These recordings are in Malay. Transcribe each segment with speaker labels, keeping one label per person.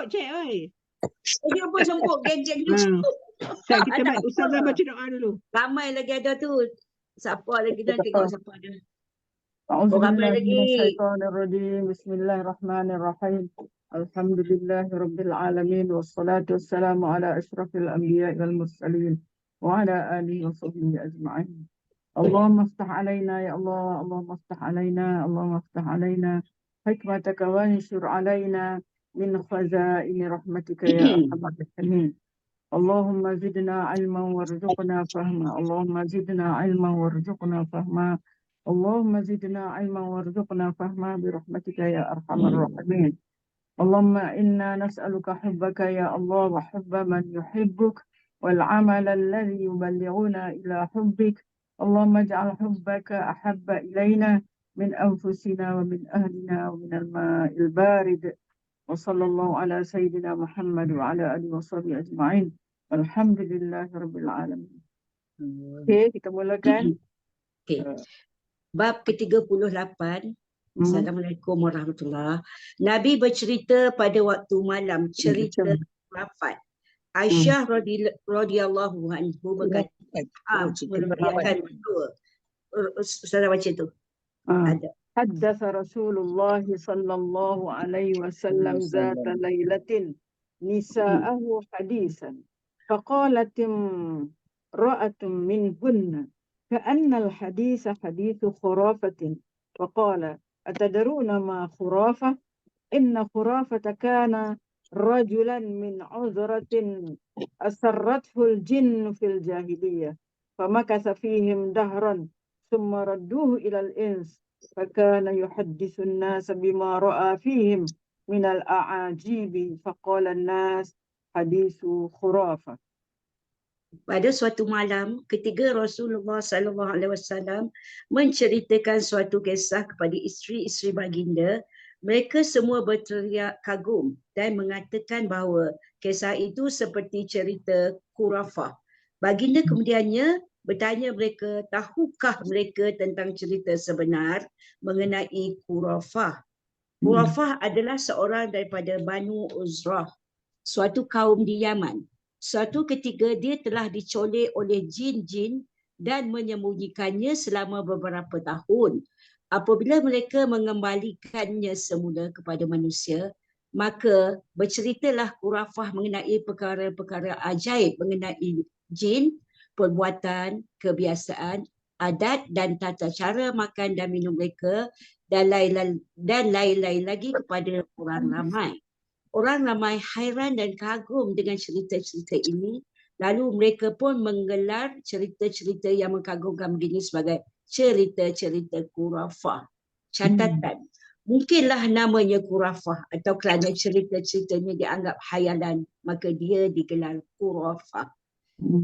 Speaker 1: semput, Cik, oi.
Speaker 2: Dia pun semput, geng-geng tu.
Speaker 1: Cik, kita Ustazah baca doa dulu.
Speaker 2: Ramai lagi ada tu. Siapa lagi dah tengok siapa ada.
Speaker 3: أعوذ
Speaker 2: Ramai
Speaker 3: بالله من
Speaker 2: lagi.
Speaker 3: الشيطان الرجيم بسم الله الرحمن الرحيم الحمد لله رب العالمين والصلاة والسلام على أشرف الأنبياء والمرسلين وعلى آله وصحبه أجمعين اللهم افتح علينا يا الله اللهم افتح علينا اللهم افتح علينا حكمتك وانشر علينا من خزائن رحمتك يا أرحم الراحمين اللهم زدنا علما وارزقنا فهما اللهم زدنا علما وارزقنا فهما اللهم زدنا علما وارزقنا فهما برحمتك يا أرحم الراحمين اللهم إنا نسألك حبك يا الله وحب من يحبك والعمل الذي يبلغنا إلى حبك اللهم اجعل حبك أحب إلينا من أنفسنا ومن أهلنا ومن الماء البارد وصلى الله على سيدنا محمد وعلى آله وصحبه أجمعين والحمد لله رب العالمين. Okay, kita mulakan.
Speaker 2: Okay. Bab ke-38. Assalamualaikum warahmatullahi. Nabi bercerita pada waktu malam, cerita khurafat. Aisyah radhiyallahu anhu berkata, meriwayatkan dua. Ustaz baca tu. Ada.
Speaker 3: حدث رسول الله صلى الله عليه وسلم ذات ليلة نساءه حديثا فقالت امرأة منهن كأن الحديث حديث خرافة فقال أتدرون ما خرافة إن خرافة كان رجلا من عذرة أسرته الجن في الجاهلية فمكث فيهم دهرا ثم ردوه إلى الإنس فكان يحدث الناس بما رأى فيهم من الأعاجيب فقال الناس حديث خرافة.
Speaker 2: Pada suatu malam, ketika Rasulullah SAW menceritakan suatu kisah kepada isteri-isteri baginda, mereka semua berteriak kagum dan mengatakan bahawa kisah itu seperti cerita khurafah. Baginda kemudiannya bertanya mereka, tahukah mereka tentang cerita sebenar mengenai khurafah? Khurafah adalah seorang daripada Banu Uzrah, suatu kaum di Yaman. Suatu ketika dia telah dicolek oleh jin-jin dan menyembunyikannya selama beberapa tahun. Apabila mereka mengembalikannya semula kepada manusia, maka berceritalah khurafah mengenai perkara-perkara ajaib mengenai jin, perbuatan, kebiasaan, adat dan tata cara makan dan minum mereka dan lain-lain lagi kepada orang ramai. Orang ramai hairan dan kagum dengan cerita-cerita ini. Lalu mereka pun menggelar cerita-cerita yang mengagumkan begini sebagai cerita-cerita khurafah. Catatan, mungkinlah namanya khurafah atau kerana cerita-ceritanya dianggap khayalan, maka dia digelar khurafah.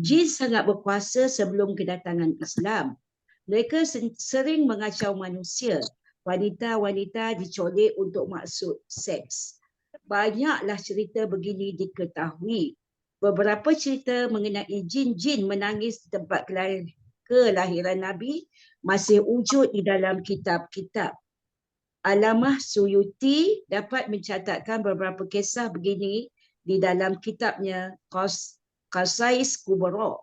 Speaker 2: Jin sangat berkuasa sebelum kedatangan Islam. Mereka sering mengacau manusia. Wanita-wanita dicolek untuk maksud seks. Banyaklah cerita begini diketahui. Beberapa cerita mengenai jin-jin menangis di tempat kelahiran Nabi masih wujud di dalam kitab-kitab. Alamah Suyuti dapat mencatatkan beberapa kisah begini di dalam kitabnya Qasais Kubra.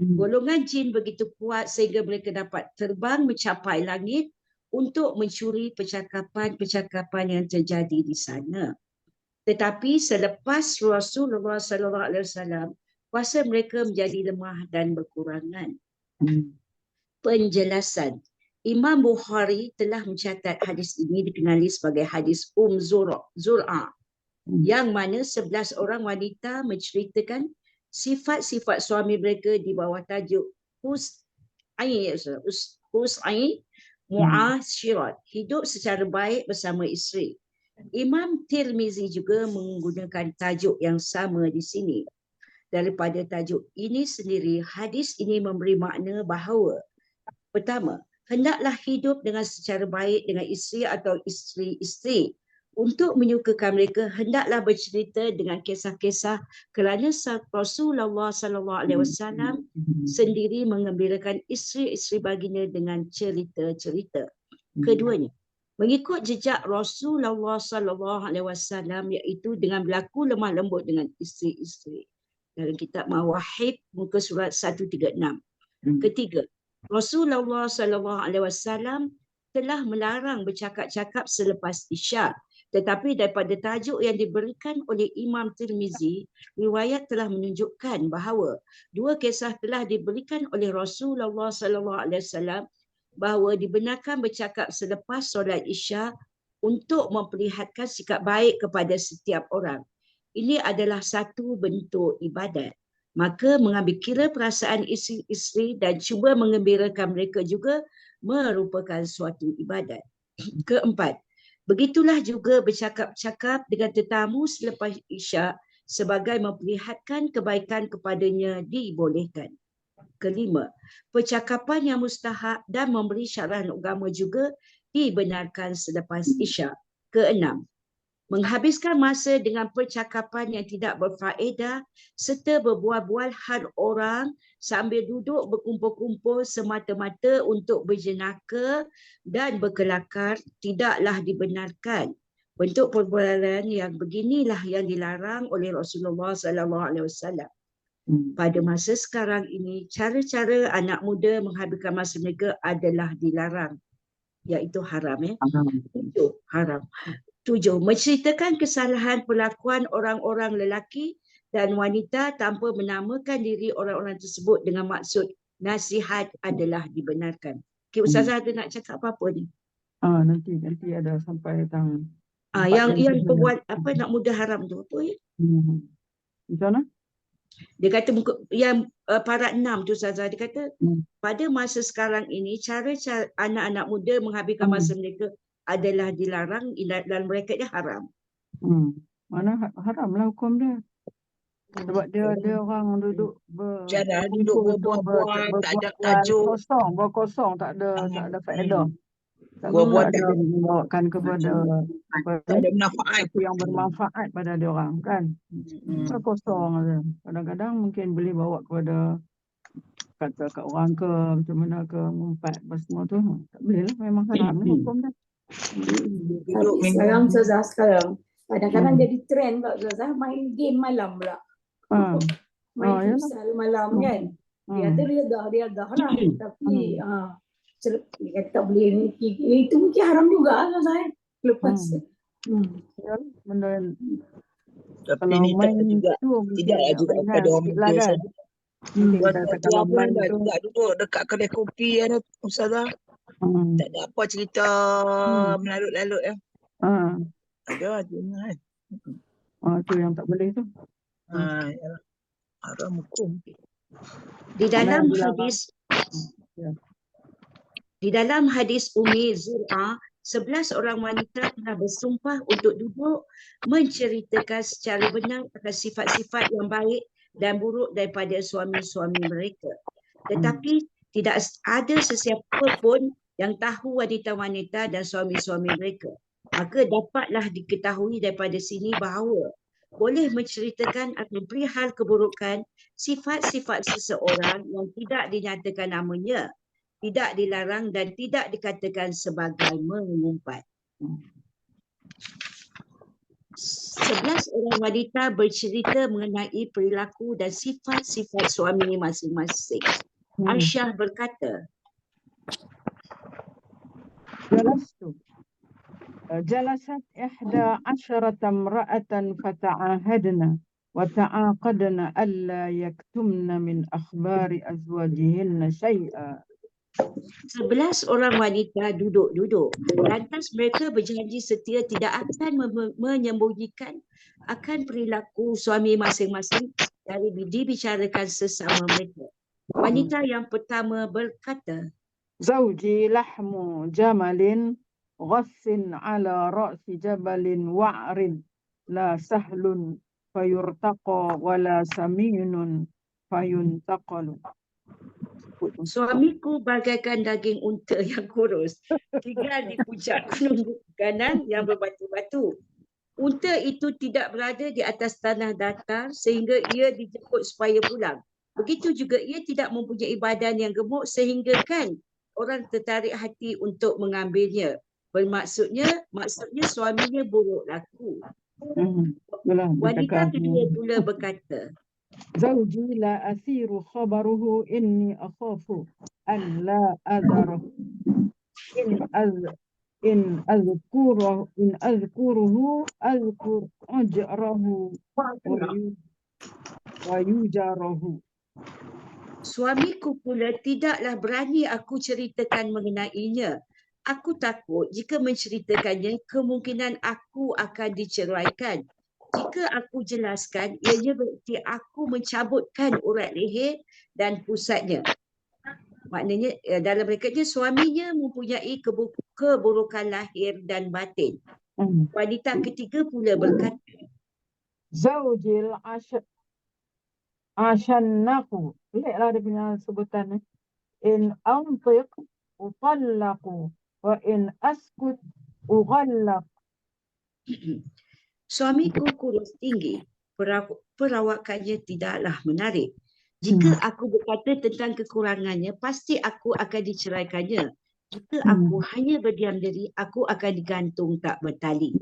Speaker 2: Golongan jin begitu kuat sehingga mereka dapat terbang mencapai langit untuk mencuri percakapan-percakapan yang terjadi di sana. Tetapi selepas Rasulullah SAW, kuasa mereka menjadi lemah dan berkurangan. Penjelasan. Imam Bukhari telah mencatat hadis ini dikenali sebagai hadis Zur'ah, yang mana 11 orang wanita menceritakan sifat-sifat suami mereka di bawah tajuk Hus'ai Mu'asyirat, hidup secara baik bersama isteri. Imam Tirmizi juga menggunakan tajuk yang sama di sini. Daripada tajuk ini sendiri, hadis ini memberi makna bahawa pertama, hendaklah hidup dengan secara baik dengan isteri atau isteri-isteri. Untuk menyukakan mereka, hendaklah bercerita dengan kisah-kisah kerana Rasulullah SAW sendiri mengembirakan isteri-isteri baginda dengan cerita-cerita. Keduanya, Mengikut jejak Rasulullah sallallahu alaihi wasallam, iaitu dengan berlaku lemah lembut dengan isteri-isteri. Dalam kitab Mawahib muka surat 136. Ketiga, Rasulullah sallallahu alaihi wasallam telah melarang bercakap-cakap selepas Isyak. Tetapi daripada tajuk yang diberikan oleh Imam Tirmizi, riwayat telah menunjukkan bahawa dua kisah telah diberikan oleh Rasulullah sallallahu alaihi wasallam bahawa dibenarkan bercakap selepas solat Isyak untuk memperlihatkan sikap baik kepada setiap orang. Ini adalah satu bentuk ibadat. Maka mengambil kira perasaan isteri-isteri dan cuba mengembirakan mereka juga merupakan suatu ibadat. Keempat, begitulah juga bercakap-cakap dengan tetamu selepas Isyak sebagai memperlihatkan kebaikan kepadanya dibolehkan. Kelima, percakapan yang mustahab dan memberi syarahan agama juga dibenarkan selepas Isyak. Keenam, menghabiskan masa dengan percakapan yang tidak berfaedah serta berbual-bual hal orang sambil duduk berkumpul-kumpul semata-mata untuk berjenaka dan berkelakar tidaklah dibenarkan. Bentuk perbualan yang beginilah yang dilarang oleh Rasulullah SAW. Pada masa sekarang ini, cara-cara anak muda menghabiskan masa mereka adalah dilarang, iaitu haram. Haram. 7. Menceritakan kesalahan perlakuan orang-orang lelaki dan wanita tanpa menamakan diri orang-orang tersebut dengan maksud nasihat adalah dibenarkan. Okay, Ustazah ada nak cakap apa-apa ni?
Speaker 3: Nanti ada sampai tang.
Speaker 2: Yang perbuat apa nak muda haram tu apa ya?
Speaker 3: Macam mana?
Speaker 2: Dia kata yang parat 6 tu Ustazah, dia kata pada masa sekarang ini cara anak-anak muda menghabiskan masa mereka adalah dilarang dan mereka dia haram.
Speaker 3: Mana haram lah hukum dia. Sebab dia ada orang duduk
Speaker 4: berbual, tak ada tajuk.
Speaker 3: Berkosong, tak ada faedah. Tak
Speaker 4: Buat-buat
Speaker 3: ada membawakan kepada
Speaker 4: tak ada manfaat.
Speaker 3: sesuatu yang bermanfaat pada dia orang kan. Kosong aja. Kadang-kadang mungkin boleh bawa kepada kata kat orang ke macam mana ke mengumpat apa semua tu. Tak boleh lah, memang haram ni hukum dia.
Speaker 5: Tapi sekarang Ustazah kadang-kadang jadi trend pula Ustazah main game malam pula. Main futsal malam kan. Dia kata dia dah haram tapi dia kata tak boleh itu mungkin haram juga Ustazah lepas.
Speaker 3: Benda
Speaker 4: Tapi ni tidak juga pada orang muda saja. Kalau main tak duduk dekat kedai kopi ada Ustazah. Tak ada apa cerita melalut-lalut ya. Ada jangan.
Speaker 3: Tu yang tak boleh tu.
Speaker 4: Yalah. Haram hukum.
Speaker 2: Di dalam hadis Ummi Zur'ah, 11 orang wanita telah bersumpah untuk duduk menceritakan secara benar akan sifat-sifat yang baik dan buruk daripada suami-suami mereka. Tetapi tidak ada sesiapa pun yang tahu wanita-wanita dan suami-suami mereka. Maka dapatlah diketahui daripada sini bahawa boleh menceritakan akan perihal keburukan sifat-sifat seseorang yang tidak dinyatakan namanya, tidak dilarang dan tidak dikatakan sebagai mengumpat. 11 orang wanita bercerita mengenai perilaku dan sifat-sifat suami masing-masing. Aisyah berkata,
Speaker 3: Jalasat 11 imra'atan fata'ahadna wa ta'aqadna alla yaktumna min akhbari azwajihinna syai'a.
Speaker 2: 11 orang wanita duduk-duduk. Lantas mereka berjanji setia tidak akan menyembunyikan akan perilaku suami masing-masing dari dibicarakan sesama mereka. Wanita yang pertama berkata,
Speaker 3: Zawji lahmu jamalin ghassin ala ra'si jabalin wa'rid la sahlun fayurtaqa wala saminun fayuntaqalu.
Speaker 2: Suamiku bagaikan daging unta yang kurus, tinggal di puncak gunung kanan yang berbatu-batu. Unta itu tidak berada di atas tanah datar sehingga ia dijemput supaya pulang. Begitu juga ia tidak mempunyai badan yang gemuk sehingga kan orang tertarik hati untuk mengambilnya. Maksudnya suaminya buruk laku. Wanita kedua pula berkata,
Speaker 3: زوجي لا أثير خبره إني أخاف أن لا أذره إن أذكره أذكر أجره ويجره.
Speaker 2: suamiku pula tidaklah berani aku ceritakan mengenainya. Aku takut jika menceritakannya, kemungkinan aku akan diceraikan. Jika aku jelaskan, ianya berarti aku mencabutkan urat leher dan pusatnya. Maknanya dalam bracketnya suaminya mempunyai keburukan lahir dan batin. Wanita ketiga pula berkata,
Speaker 3: زوجي العشنق لا dia punya sebutan إن أنطق أطلق وإن أسكت أغلق.
Speaker 2: suamiku kurus tinggi, perawakannya tidaklah menarik. Jika aku berkata tentang kekurangannya, pasti aku akan diceraikannya. Jika aku hanya berdiam diri, aku akan digantung tak bertali.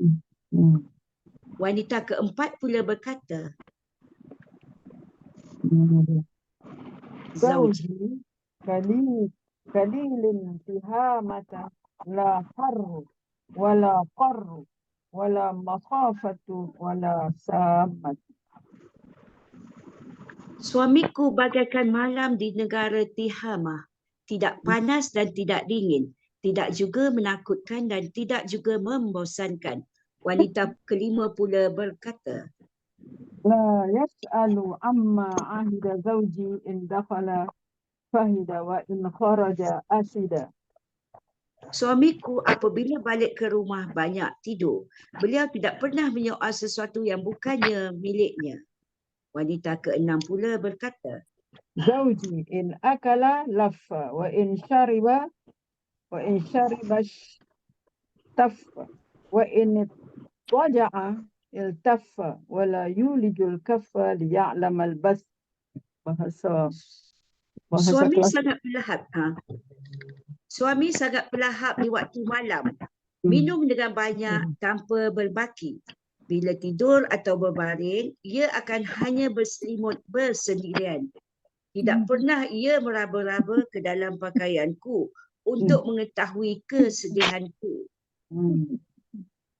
Speaker 2: Wanita keempat pula berkata,
Speaker 3: زوجي قليل التهامة لا حر ولا قر ولا مخافة ولا سامة.
Speaker 2: suamiku bagaikan malam di negara Tihamah, tidak panas dan tidak dingin, tidak juga menakutkan dan tidak juga membosankan. Wanita kelima pula berkata,
Speaker 3: لا يسأل عما عهد زوجي إن دخل فهد وإن خرج أسد.
Speaker 2: suamiku apabila balik ke rumah banyak tidur. Beliau tidak pernah menyoal sesuatu yang bukannya miliknya. Wanita keenam pula berkata,
Speaker 3: زوجي إن أكل لف وإن شرب اشتف وإن اضطجع التف ولا يولج الكف ليعلم البث. bahasa
Speaker 2: suami
Speaker 3: kelas.
Speaker 2: sangat pelahap. Suami sangat pelahap di waktu malam. Minum dengan banyak tanpa berbaki. Bila tidur atau berbaring, ia akan hanya berselimut bersendirian. Tidak pernah ia meraba-raba ke dalam pakaianku untuk mengetahui kesedihanku.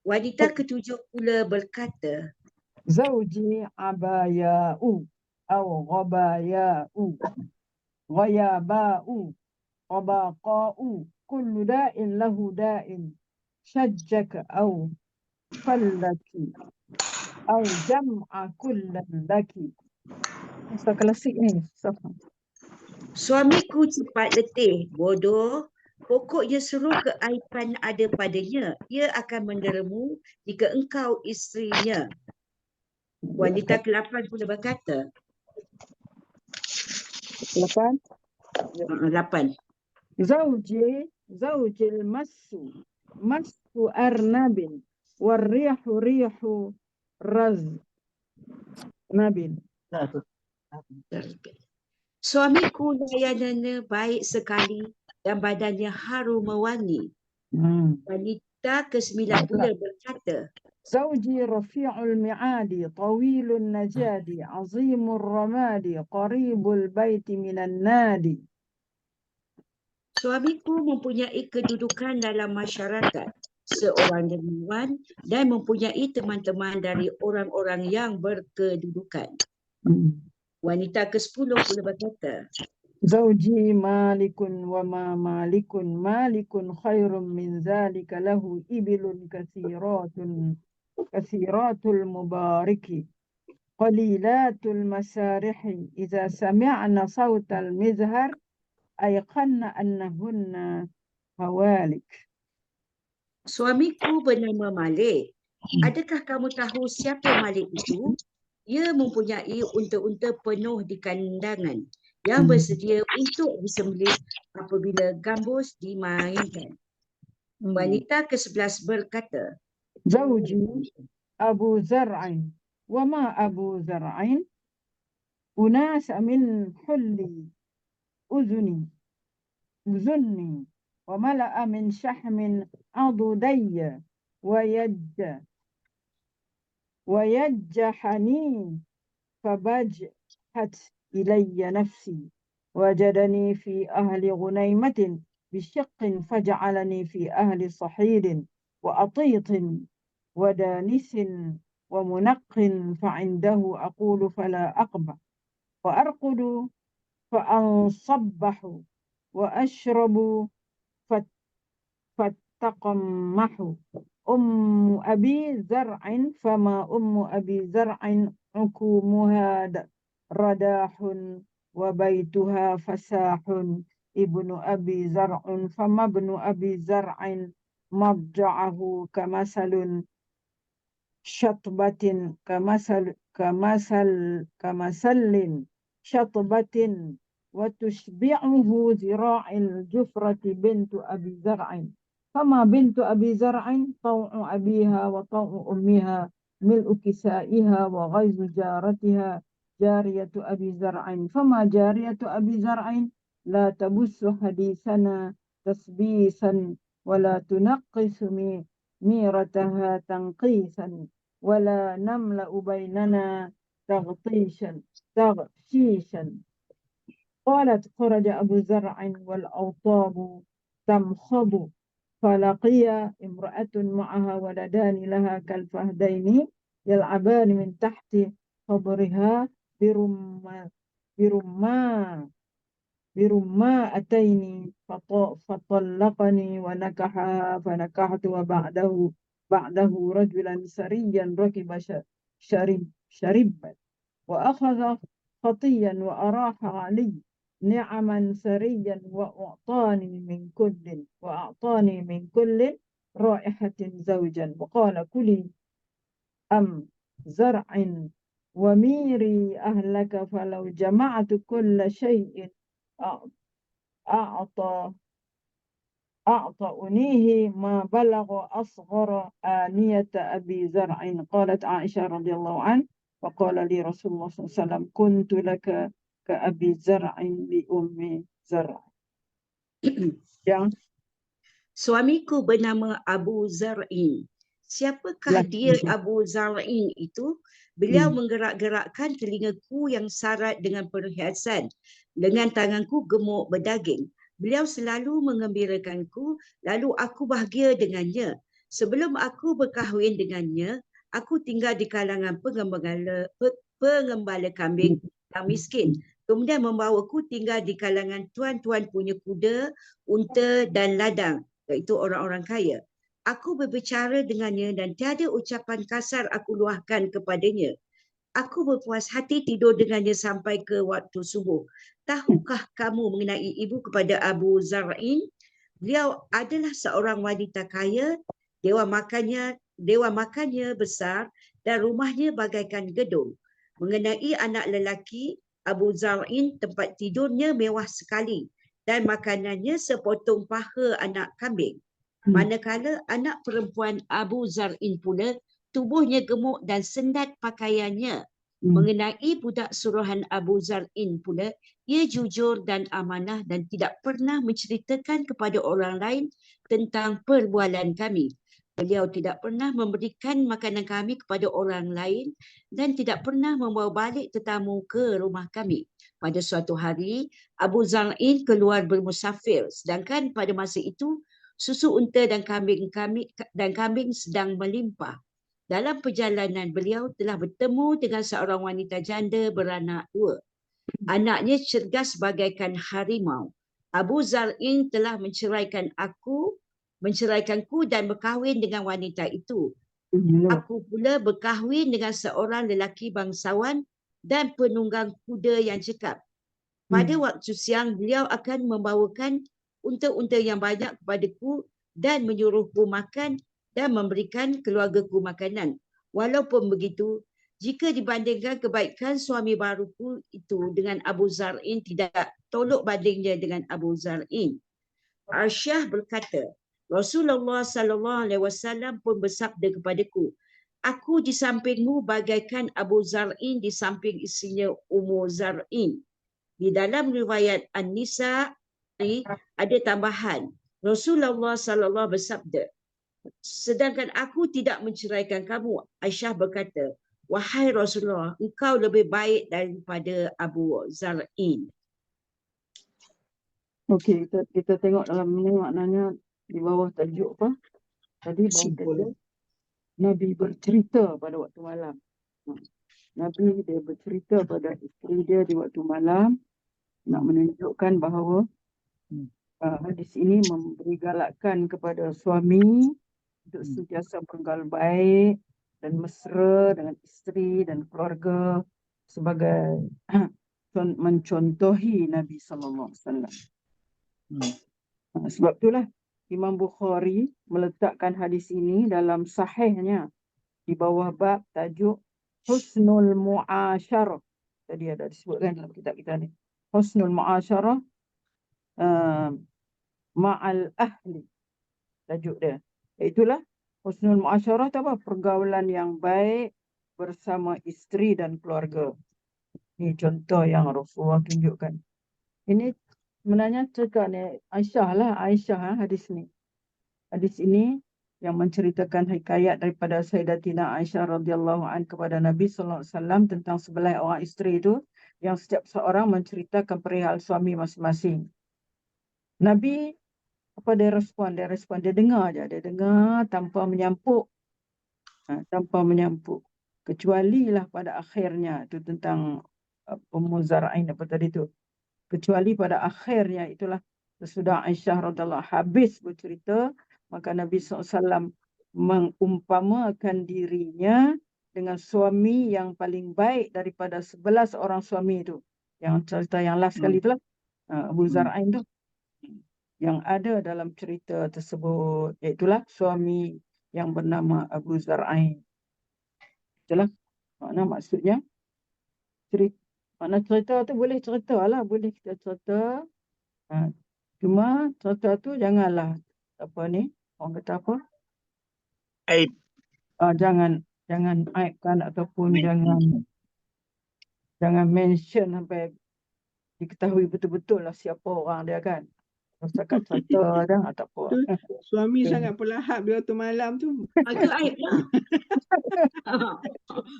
Speaker 2: Wanita ketujuh pula berkata,
Speaker 3: زوجي عباياء أو غباياء غياباء طباقاء كل داء له داء شجك أو فلك أو جمع كل لك. Masa klasik ni.
Speaker 2: suamiku cepat letih, bodoh. Pokoknya seluruh keaiban ada padanya. Ia akan menderemu jika engkau isterinya. Wanita ke-8 pula berkata, 8.
Speaker 3: زوجي المس أرنب والريح ريح رز نبل.
Speaker 2: suamiku layanannya baik sekali dan badannya harum mewangi. Wanita ke-9 pula berkata,
Speaker 3: زوجي رفيع المعاد طويل النجاد عظيم الرماد قريب البيت من النادي.
Speaker 2: suamiku mempunyai kedudukan dalam masyarakat, seorang dermawan dan mempunyai teman-teman dari orang-orang yang berkedudukan. Wanita ke-10 pula berkata,
Speaker 3: زوجي مالك وما مالك مالك خير من ذلك له إبل كثيرات المبارك قليلات المسارح إذا سمعن صوت المزهر أيقن أنهن هوالك.
Speaker 2: suamiku bernama Malik. Adakah kamu tahu siapa Malik itu? Ia mempunyai unta-unta penuh di kandangan yang bersedia untuk disembelih apabila gambus dimainkan. Wanita ke-11 berkata,
Speaker 3: زوجي أبو زرع وما أبو زرع أناس من حلي أذني وملأ من شحم عضدي ويجحني فبجحت إلي نفسي وجدني في أهل غنيمة بشق فجعلني في أهل صحيل وأطيط ودانس ومنق فعنده أقول فلا أقبح وأرقد فأنصبح وأشرب فاتقمح أم أبي زرع فما أم أبي زرع عكومها رداح وبيتها فساح ابن أبي زرع فما ابن أبي زرع مضجعه كمثل شطبة كمثل شطبة وتشبعه ذراع الجفرة بنت أبي زرع فما بنت أبي زرع طوع أبيها وطوع أمها ملء كسائها وغيظ جارتها جارية أبي زرع فما جارية أبي زرع لا تبث حديثنا تسبيسا ولا تنقص ميرتها تنقيسا ولا نملأ بيننا تغشيشا قالت خرج أبو زرع والأوطاب تمخض فلقي امرأة معها ولدان لها كالفهدين يلعبان من تحت خضرها برماءتين فطلقني ونكحها فنكحت بعده رجلا سريا ركب شربا وأخذ خطيا وأراح علي نعما سريا وأعطاني من كل رائحة زوجا وقال كلي أم زرع وميري أهلك فلو جمعت كل شيء أعطأنيه ما بلغ أصغر آنية أبي زرع قالت عائشة رضي الله عنه وقال لي رسول الله صلى الله عليه وسلم كنت لك كأبي زرع لأم زرع. Yang
Speaker 2: Suamiku bernama Abu Zar'in. Siapakah dia Abu Zar'in itu? Beliau menggerak-gerakkan telingaku yang sarat dengan perhiasan. Dengan tanganku gemuk berdaging. Beliau selalu mengembirakanku, lalu aku bahagia dengannya. Sebelum aku berkahwin dengannya, aku tinggal di kalangan pengembala kambing yang miskin. Kemudian membawaku tinggal di kalangan tuan-tuan punya kuda, unta dan ladang, iaitu orang-orang kaya. Aku berbicara dengannya dan tiada ucapan kasar aku luahkan kepadanya. Aku berpuas hati tidur dengannya sampai ke waktu subuh. Tahukah kamu mengenai ibu kepada Abu Zar'in? Beliau adalah seorang wanita kaya, dewan makannya besar dan rumahnya bagaikan gedung. Mengenai anak lelaki, Abu Zar'in tempat tidurnya mewah sekali dan makanannya sepotong paha anak kambing. Manakala anak perempuan Abu Zar'in pula tubuhnya gemuk dan sendat pakaiannya. Mengenai budak suruhan Abu Zar'in pula, ia jujur dan amanah dan tidak pernah menceritakan kepada orang lain tentang perbualan kami. Beliau tidak pernah memberikan makanan kami kepada orang lain dan tidak pernah membawa balik tetamu ke rumah kami. Pada suatu hari, Abu Zar'in keluar bermusafir, sedangkan pada masa itu, susu unta dan kambing sedang melimpah. Dalam perjalanan beliau telah bertemu dengan seorang wanita janda beranak dua. Anaknya cergas bagaikan harimau. Abu Zar'in telah menceraikanku dan berkahwin dengan wanita itu. Aku pula berkahwin dengan seorang lelaki bangsawan dan penunggang kuda yang cekap. Pada waktu siang, beliau akan membawakan unta-unta yang banyak kepadaku dan menyuruhku makan dan memberikan keluargaku makanan. Walaupun begitu, jika dibandingkan kebaikan suami baruku itu dengan Abu Zar'in, tidak tolok bandingnya dengan Abu Zar'in. Arsyah berkata, Rasulullah SAW pun bersabda kepadaku, aku di sampingmu bagaikan Abu Zar'in di samping isterinya Ummu Zar'in. Di dalam riwayat An-Nisa ada tambahan. Rasulullah SAW bersabda, Sedangkan aku tidak menceraikan kamu. Aisyah berkata, wahai Rasulullah, engkau lebih baik daripada Abu Zar'in.
Speaker 3: Okey, kita tengok dalam ni maknanya di bawah tajuk apa? Tadi bawah
Speaker 4: Simpul.
Speaker 3: tajuk Nabi bercerita pada waktu malam. Nabi dia bercerita pada isteri dia di waktu malam nak menunjukkan bahawa hadis ini memberi galakan kepada suami untuk sentiasa bergaul baik dan mesra dengan isteri dan keluarga sebagai mencontohi Nabi SAW. Sebab itulah Imam Bukhari meletakkan hadis ini dalam sahihnya di bawah bab tajuk Husnul Mu'asyarah. Tadi ada disebutkan dalam kitab kita ni. Husnul Mu'asyarah ma'al ahli. Tajuk dia. Itulah Husnul Mu'asyarah itu apa? Pergaulan yang baik bersama isteri dan keluarga. Ini contoh yang Rasulullah tunjukkan. Ini sebenarnya cerita ni Aisyah hadis ni. Hadis ini yang menceritakan hikayat daripada Sayyidatina Aisyah radhiyallahu anha kepada Nabi sallallahu alaihi wasallam tentang sebelah orang isteri itu yang setiap seorang menceritakan perihal suami masing-masing. Nabi apa dia respon? Dia dengar je, dia dengar tanpa menyampuk. Tanpa menyampuk. Kecuali lah pada akhirnya itu tentang Ummu Zar'ain apa tadi tu. Kecuali pada akhirnya itulah sesudah Aisyah radhiyallahu habis bercerita, maka Nabi SAW mengumpamakan dirinya dengan suami yang paling baik daripada 11 orang suami itu. Yang cerita yang last kali itulah Abu Zar'ain tu. Yang ada dalam cerita tersebut, iaitulah suami yang bernama Abu Zar'ain. Itulah maksudnya cerita tu boleh cerita lah, boleh kita cerita. Cuma cerita tu janganlah orang kata apa?
Speaker 4: Aib.
Speaker 3: Jangan aibkan ataupun jangan mention sampai diketahui betul-betul lah siapa orang dia kan. Setakat cerita dah tak apa.
Speaker 1: Suami sangat pelahap di waktu malam tu.
Speaker 2: Itu aib lah.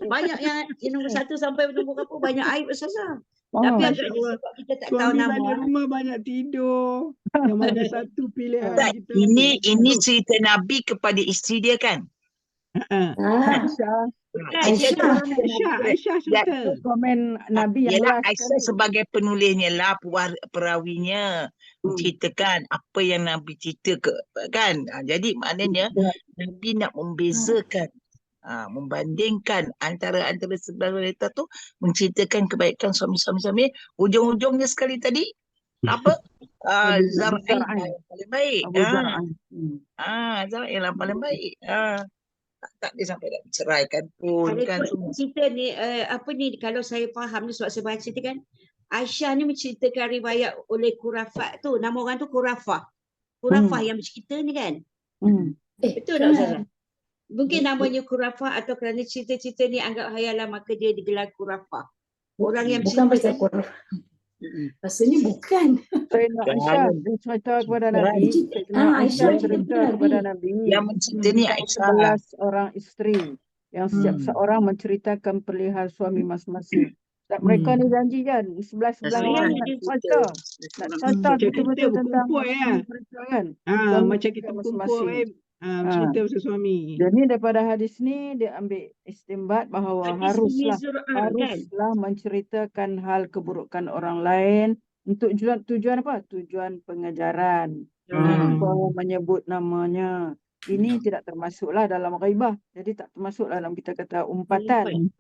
Speaker 2: Banyak yang nombor 1 sampai nombor berapa banyak aib Ustazah. Tapi agaknya sebab kita tak tahu
Speaker 1: Suami
Speaker 2: nama.
Speaker 1: balik rumah banyak tidur. Yang mana satu pilihan
Speaker 4: Tak,
Speaker 1: kita.
Speaker 4: ini cerita Nabi kepada isteri dia kan?
Speaker 1: Aisyah cerita.
Speaker 3: Komen Nabi yang
Speaker 4: Yalah,
Speaker 3: last
Speaker 4: Aisyah
Speaker 3: kali.
Speaker 4: sebagai penulisnya lah, perawinya menceritakan apa yang Nabi cerita kan. Jadi maknanya Nabi nak membezakan, membandingkan antara sebelah wanita tu menceritakan kebaikan suami-suami. Ujung-ujungnya sekali tadi apa? Zar'ain yang paling baik. Zar'ain yang paling baik. Tak dia sampai nak ceraikan pun kan.
Speaker 2: Cerita ni kalau saya faham ni sebab saya baca tu kan, Aisyah ni menceritakan riwayat oleh Kurafat tu. Nama orang tu Kurafah yang bercerita ni kan. Betul tak Ustazah? Mungkin namanya Kurafah atau kerana cerita-cerita ni anggap hayalan maka dia digelar Kurafah. Orang yang
Speaker 5: bukan pasal Kurafah. Rasanya bukan.
Speaker 3: Sayyidina Aisyah dia cerita kepada Nabi. Aisyah cerita kepada Nabi.
Speaker 4: Yang mencerita ni Aisyah.
Speaker 3: 11 orang isteri yang setiap seorang menceritakan perihal suami masing-masing. Dan mereka ni janji kan 11 orang nak cerita betul-betul tentang mereka kan.
Speaker 1: Macam kita berkumpul cerita pasal suami.
Speaker 3: Jadi daripada hadis ni dia ambil istimbat bahawa haruslah menceritakan hal keburukan orang lain untuk tujuan apa? Tujuan pengajaran. Tanpa menyebut namanya. Ini tidak termasuklah dalam ghaibah. Jadi tak termasuklah dalam kita kata umpatan.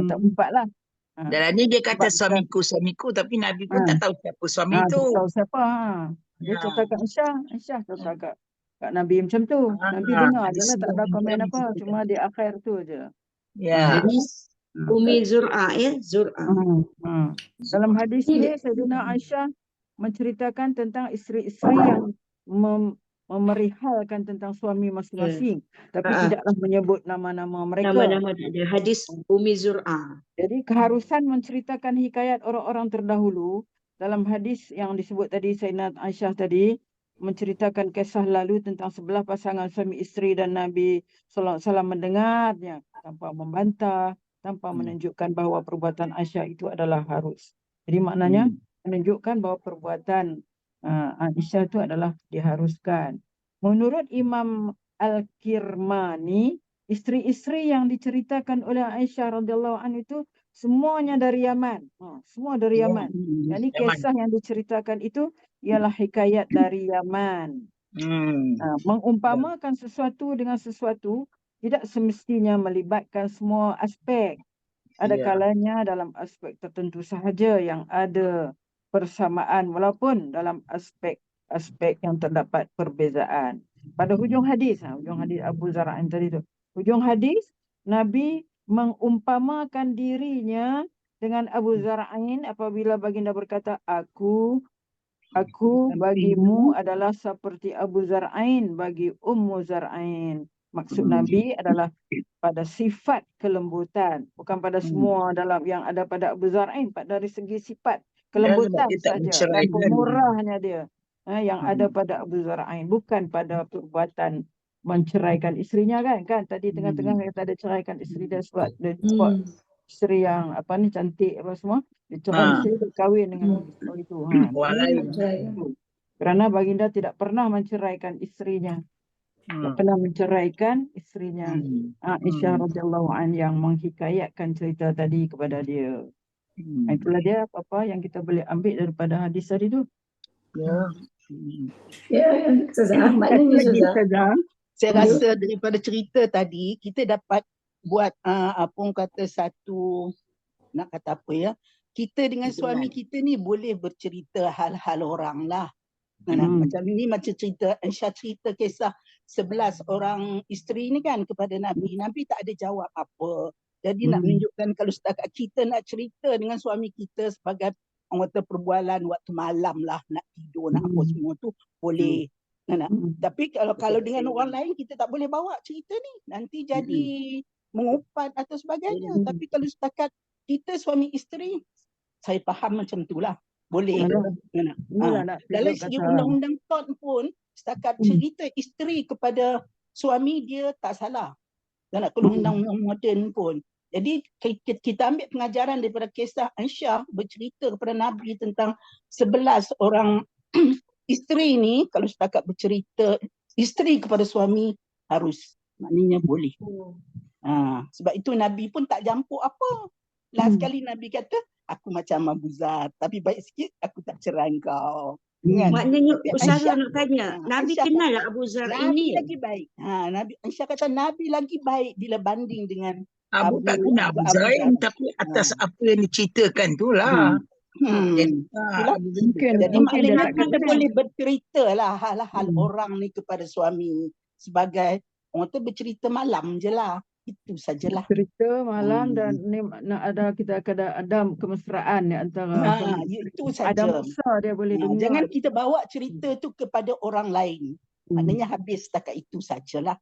Speaker 3: Tak umpat lah.
Speaker 4: Dalam ni dia kata suamiku tapi Nabi pun tak tahu siapa suami tu.
Speaker 3: Tak tahu siapa. Dia cerita kat Aisyah cerita kat Nabi macam tu. Nabi dengar je lah, tak ada komen apa. Cuma di akhir tu je.
Speaker 2: Jadi Umi Zur'ah ya.
Speaker 3: Dalam hadis ni Sayyidina Aisyah menceritakan tentang isteri-isteri yang memerihalkan tentang suami masing-masing. Tapi tidaklah menyebut nama-nama mereka.
Speaker 2: Nama-nama dia. Hadis Umi Zur'ah.
Speaker 3: Jadi keharusan menceritakan hikayat orang-orang terdahulu dalam hadis yang disebut tadi Sayyidina Aisyah tadi, menceritakan kisah lalu tentang sebelah pasangan suami isteri dan Nabi sallallahu alaihi wasallam mendengarnya tanpa membantah, tanpa menunjukkan bahawa perbuatan Aisyah itu adalah harus. Jadi maknanya menunjukkan bahawa perbuatan Aisyah itu adalah diharuskan. Menurut Imam Al-Kirmani, isteri-isteri yang diceritakan oleh Aisyah radhiyallahu anha itu semuanya dari Yaman. Semua dari Yaman. Jadi kisah yang diceritakan itu ialah hikayat dari Yaman. Mengumpamakan sesuatu dengan sesuatu tidak semestinya melibatkan semua aspek. Ada kalanya dalam aspek tertentu sahaja yang ada persamaan walaupun dalam aspek yang terdapat perbezaan. Pada hujung hadis Abu Zar'in tadi tu. Hujung hadis Nabi mengumpamakan dirinya dengan Abu Zar'in apabila baginda berkata, Aku bagimu adalah seperti Abu Zar'in bagi Ummu Zar'in. Maksud Nabi adalah pada sifat kelembutan, bukan pada semua dalam yang ada pada Abu Zar'in, dari segi sifat kelembutan saja dan pemurahnya dia yang ada pada Abu Zar'in, bukan pada perbuatan menceraikan isterinya kan tadi tengah-tengah kita ada ceraikan isteri dia sebab dia sebab isteri yang cantik apa semua dia cerai isteri berkahwin dengan itu kerana baginda tidak pernah menceraikan isterinya. Tak pernah menceraikan isterinya. Aisyah radhiyallahu anha yang menghikayatkan cerita tadi kepada dia. Itulah dia apa-apa yang kita boleh ambil daripada hadis tadi tu.
Speaker 5: Ustazah, maknanya Ustazah,
Speaker 1: saya rasa daripada cerita tadi kita dapat buat kita dengan suami kita ni boleh bercerita hal-hal orang lah. Macam ni macam cerita Aisyah cerita kisah 11 orang isteri ni kan kepada Nabi. Nabi tak ada jawab apa. Jadi nak menunjukkan kalau setakat kita nak cerita dengan suami kita sebagai orang kata perbualan waktu malam lah, nak tidur, nak apa semua tu boleh. Tapi kalau dengan orang lain kita tak boleh bawa cerita ni. Nanti jadi mengupat atau sebagainya. Tapi kalau setakat kita suami isteri, saya faham macam tu lah. Boleh. Dalam segi undang-undang TOT pun, setakat cerita isteri kepada suami dia tak salah. Dan nak keluar undang-undang moden pun. Jadi kita ambil pengajaran daripada kisah Aisyah bercerita kepada Nabi tentang 11 orang isteri ni, kalau setakat bercerita isteri kepada suami harus, maknanya boleh. Sebab itu Nabi pun tak jampuk apa. Last sekali Nabi kata, aku macam Abu Zar, tapi baik sikit aku tak cerai kau.
Speaker 2: Maknanya Ustazah nak tanya, Nabi kenal lah Abu Zar ini.
Speaker 1: Nabi lagi baik. Nabi Aisyah kata Nabi lagi baik bila banding dengan
Speaker 4: Abu tak kenal Abu Zain, tapi atas apa yang diceritakan tu lah.
Speaker 1: Jadi maknanya kita boleh bercerita lah hal-hal orang ni kepada suami sebagai orang tu bercerita malam je lah. Itu sajalah.
Speaker 3: Cerita malam dan ni kita ada kemesraan antara
Speaker 1: itu saja.
Speaker 3: Ada masa dia boleh dengar.
Speaker 1: Jangan kita bawa cerita tu kepada orang lain. Maknanya habis setakat itu sajalah.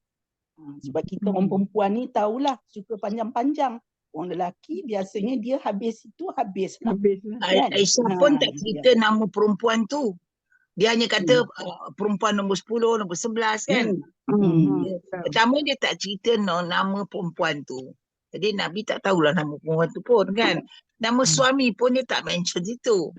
Speaker 1: Sebab kita orang perempuan ni tahulah suka panjang-panjang. Orang lelaki biasanya dia habis itu habislah.
Speaker 4: Aisyah pun tak cerita nama perempuan tu. Dia hanya kata perempuan nombor 10, nombor 11 kan. Pertama dia tak cerita nama perempuan tu. Jadi Nabi tak tahulah nama perempuan tu pun kan. Nama suami pun dia tak mention situ.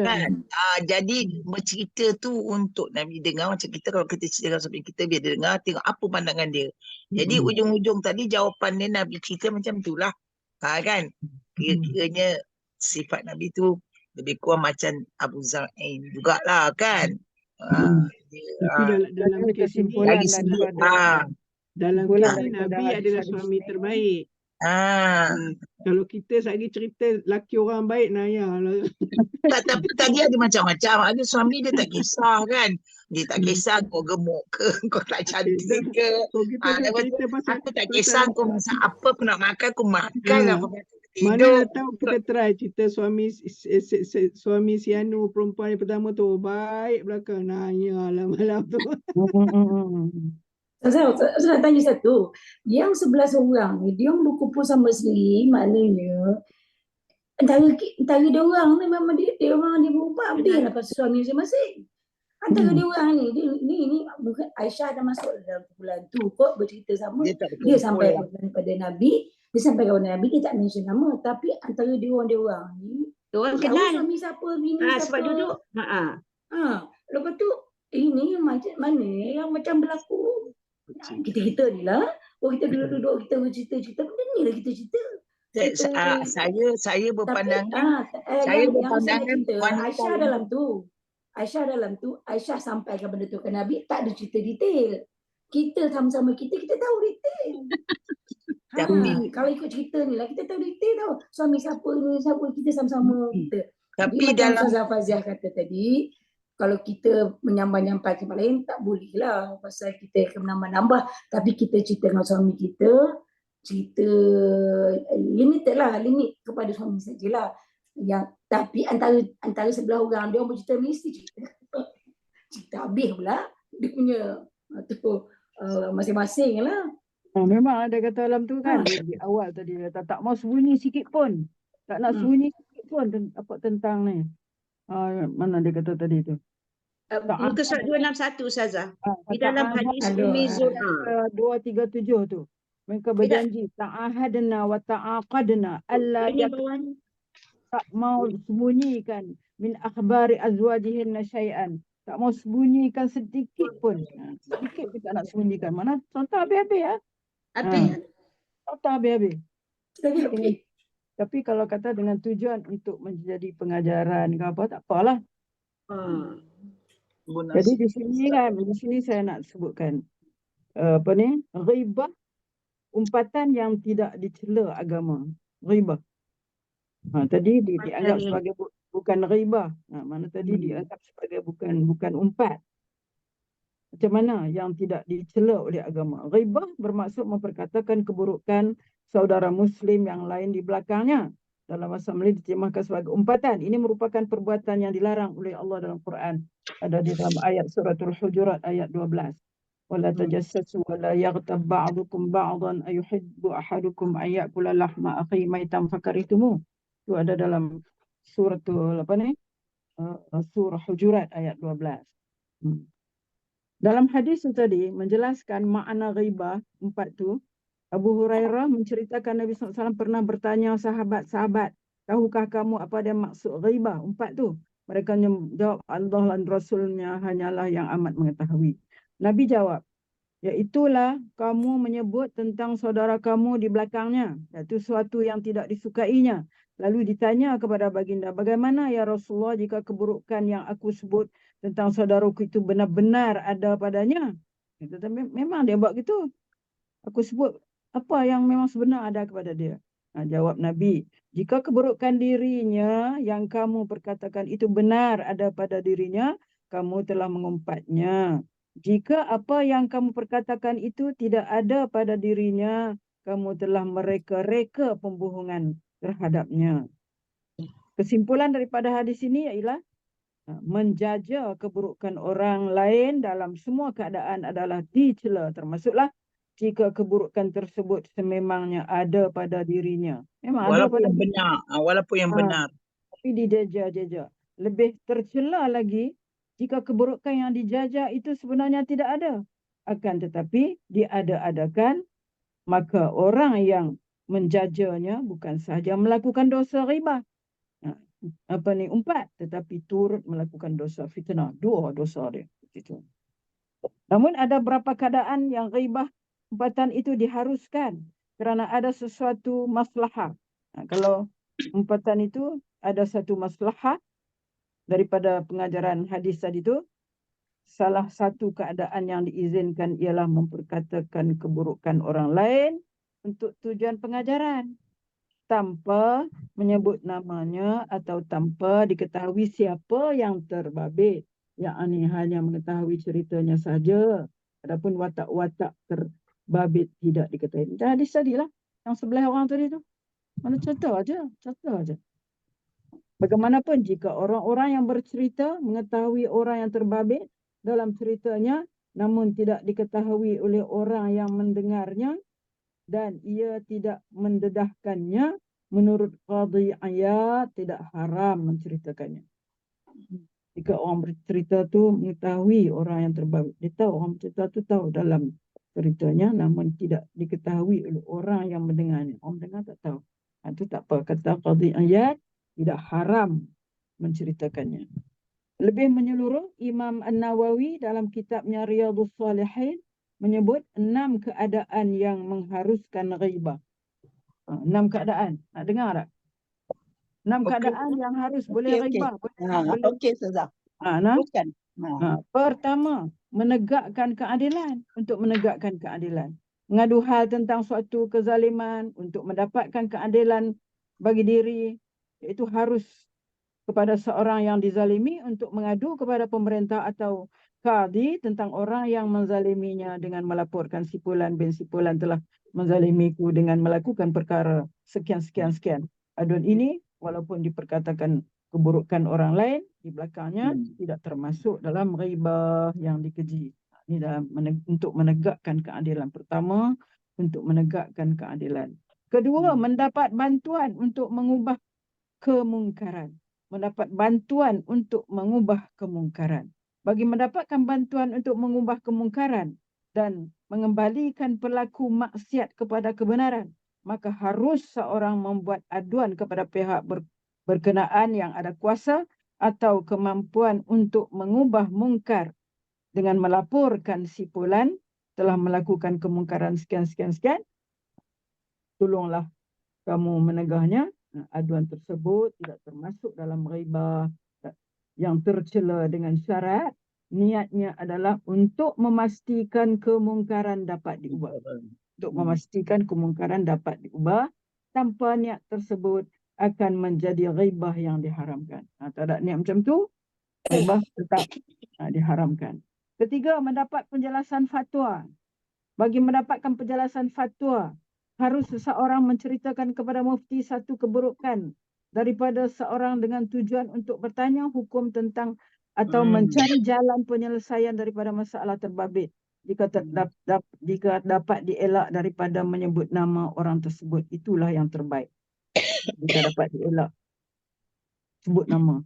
Speaker 4: Kan? Jadi bercerita tu untuk Nabi dengar. Macam kita kalau kita cerita dengan suami kita, biar dia dengar, tengok apa pandangan dia. Jadi ujung-ujung tadi jawapan dia Nabi cerita macam tu lah. Kan? Kira-kiranya sifat Nabi tu lebih kurang macam Abu Zar'in jugalah kan.
Speaker 1: Dalam kesimpulan dalam kisah Nabi adalah suami terbaik. Kalau kita lagi cerita laki orang baik
Speaker 4: Tapi tadi ada macam-macam. Ada suami dia tak kisah kan. Dia tak kisah kau gemuk ke, kau tak cantik ke. Aku tak kisah kau masak apa, aku nak makan, aku makan.
Speaker 1: Mana tahu kita try cerita suami si Anu perempuan yang pertama tu baik belakang nanya malam tu.
Speaker 5: Saya nak tanya satu. Yang 11 orang ni, dia berkumpul sama sendiri, maknanya antara dia orang ni memang dia orang dia berubah dia lah pasal suami masing-masing. Antara dia orang ni bukan Aisyah dah masuk dalam kumpulan tu kot, bercerita sama.
Speaker 4: Dia tak
Speaker 5: Dia
Speaker 4: berkumpul
Speaker 5: sampai
Speaker 4: lah.
Speaker 5: kepada Nabi, dia sampai kepada Nabi, dia tak mention nama, tapi antara dia orang ni
Speaker 2: Orang
Speaker 5: tahu
Speaker 2: kenal.
Speaker 5: suami siapa, bini siapa.
Speaker 2: Sebab duduk.
Speaker 5: Lepas tu ini macam mana yang macam berlaku. Kita ni lah. Kita duduk-duduk, kita bercerita-cerita, benda ni lah kita cerita.
Speaker 4: Saya berpandangan
Speaker 5: Yang saya nak cerita,
Speaker 4: wanita
Speaker 5: Aisyah dalam tu, Aisyah sampaikan benda tu ke Nabi, tak ada cerita detail. Kita sama-sama kita tahu detail. Kalau ikut cerita ni lah, kita tahu detail tahu. Suami siapa ni, siapa kita sama-sama kita.
Speaker 4: Tapi
Speaker 5: jadi macam
Speaker 4: dalam
Speaker 5: Ustazah Faziah kata tadi, kalau kita menyambai-nyambai ke lain, tak boleh lah. Pasal kita akan menambah-nambah. Tapi kita cerita dengan suami kita, cerita limited lah, limit kepada suami sajalah. Tapi antara sebelah orang, dia orang bercerita mesti cerita habis pula. Dia punya masing-masing lah.
Speaker 3: Memang ada kata dalam tu kan, di awal tadi tak mau sembunyi sikit pun. Tak nak sembunyi sikit pun apa tentang ni. Mana dia kata tadi tu?
Speaker 2: Muka surat 261 Ustazah. Di dalam hadis Ummi Zur'ah
Speaker 3: 237 tu. Mereka berjanji ta'ahadna wa ta'aqadna alla tak mau sembunyikan min akhbari azwajihinna syai'an. Tak mau sembunyikan sedikit pun. Sedikit pun tak nak sembunyikan. Mana contoh habis-habis ya. Contoh habis-habis. Tapi kalau kata dengan tujuan untuk menjadi pengajaran ke apa, tak apalah. Jadi di sini saya nak sebutkan ghibah, umpatan yang tidak dicela agama. Ghibah. Tadi dianggap sebagai bukan ghibah. Mana tadi dianggap sebagai bukan umpat. Macam mana yang tidak dicela oleh agama? Ghibah bermaksud memperkatakan keburukan saudara muslim yang lain di belakangnya. Dalam bahasa Melayu diterjemahkan sebagai umpatan. Ini merupakan perbuatan yang dilarang oleh Allah dalam Quran. Ada di dalam ayat suratul Hujurat ayat 12. Wala tajassasu wala yaghtab ba'dukum ba'dan ayuhibbu ahadukum an ya'kula lahma akhihi maitan fakarihtumu. Itu ada dalam suratul surah Hujurat ayat 12. Dalam hadis itu tadi menjelaskan makna ghibah empat tu. Abu Hurairah menceritakan Nabi SAW pernah bertanya sahabat-sahabat, tahukah kamu apa dia maksud ghibah empat tu? Mereka jawab, Allah dan Rasulnya hanyalah yang amat mengetahui. Nabi jawab, iaitulah kamu menyebut tentang saudara kamu di belakangnya, iaitu sesuatu yang tidak disukainya. Lalu ditanya kepada baginda, bagaimana ya Rasulullah jika keburukan yang aku sebut tentang saudaraku itu benar-benar ada padanya? Memang dia buat gitu. Aku sebut apa yang memang sebenar ada kepada dia. Jawab Nabi, jika keburukan dirinya yang kamu perkatakan itu benar ada pada dirinya, kamu telah mengumpatnya. Jika apa yang kamu perkatakan itu tidak ada pada dirinya, kamu telah mereka-reka pembohongan terhadapnya. Kesimpulan daripada hadis ini ialah menjaja keburukan orang lain dalam semua keadaan adalah dicela, termasuklah jika keburukan tersebut sememangnya ada pada dirinya. Memang
Speaker 4: walaupun
Speaker 3: ada pada
Speaker 4: yang benar, walaupun yang benar.
Speaker 3: Tapi dijaja-jaja. Lebih tercela lagi jika keburukan yang dijajah itu sebenarnya tidak ada. Akan tetapi diada-adakan, maka orang yang menjajanya bukan sahaja melakukan dosa ghibah, umpat, tetapi turut melakukan dosa fitnah. Dua dosa dia. Namun ada beberapa keadaan yang ghibah umpatan itu diharuskan kerana ada sesuatu maslahah. Kalau umpatan itu ada satu maslahah daripada pengajaran hadis tadi itu, salah satu keadaan yang diizinkan ialah memperkatakan keburukan orang lain untuk tujuan pengajaran tanpa menyebut namanya atau tanpa diketahui siapa yang terbabit. Yang ini hanya mengetahui ceritanya saja. Adapun watak-watak terbabit tidak diketahui. Dan hadis tadilah yang sebelah orang tadi tu. Mana contoh aja. Bagaimanapun jika orang-orang yang bercerita mengetahui orang yang terbabit dalam ceritanya, namun tidak diketahui oleh orang yang mendengarnya dan ia tidak mendedahkannya, menurut Qadhi Iyad tidak haram menceritakannya. Jika orang bercerita tu mengetahui orang yang terbabit. Dia tahu, orang bercerita tu tahu dalam ceritanya, namun tidak diketahui oleh orang yang mendengarnya. Orang dengar tak tahu. Itu tak apa. Kata Qadhi Iyad, tidak haram menceritakannya. Lebih menyeluruh, Imam An-Nawawi dalam kitabnya Riyadhus Salihin menyebut 6 keadaan yang mengharuskan ghibah. 6 keadaan. Nak dengar tak? 6 keadaan yang harus boleh ghibah. Boleh.
Speaker 1: Okey, Ustazah.
Speaker 3: Nah.
Speaker 1: Teruskan.
Speaker 3: Pertama, menegakkan keadilan. Untuk menegakkan keadilan. Mengadu hal tentang suatu kezaliman untuk mendapatkan keadilan bagi diri. Itu harus kepada seorang yang dizalimi untuk mengadu kepada pemerintah atau qadi tentang orang yang menzaliminya dengan melaporkan si Fulan bin si Fulan telah menzalimiku dengan melakukan perkara sekian. Aduan ini walaupun diperkatakan keburukan orang lain di belakangnya tidak termasuk dalam ghibah yang dikeji. Ini dalam untuk menegakkan keadilan. Pertama, untuk menegakkan keadilan. Kedua, mendapat bantuan untuk mengubah kemungkaran. Mendapat bantuan untuk mengubah kemungkaran. Bagi mendapatkan bantuan untuk mengubah kemungkaran dan mengembalikan pelaku maksiat kepada kebenaran, maka harus seorang membuat aduan kepada pihak berkenaan yang ada kuasa atau kemampuan untuk mengubah mungkar dengan melaporkan si Fulan telah melakukan kemungkaran sekian. Tolonglah kamu menegahnya. Aduan tersebut tidak termasuk dalam ghibah yang tercela dengan syarat niatnya adalah untuk memastikan kemungkaran dapat diubah. Untuk memastikan kemungkaran dapat diubah, tanpa niat tersebut akan menjadi ghibah yang diharamkan. Tak ada niat macam tu, ghibah tetap diharamkan. Ketiga, mendapat penjelasan fatwa. Bagi mendapatkan penjelasan fatwa, harus seseorang menceritakan kepada mufti satu keburukan daripada seorang dengan tujuan untuk bertanya hukum tentang atau mencari jalan penyelesaian daripada masalah terbabit. Jika dapat dielak daripada menyebut nama orang tersebut, itulah yang terbaik. Jika dapat dielak, sebut nama.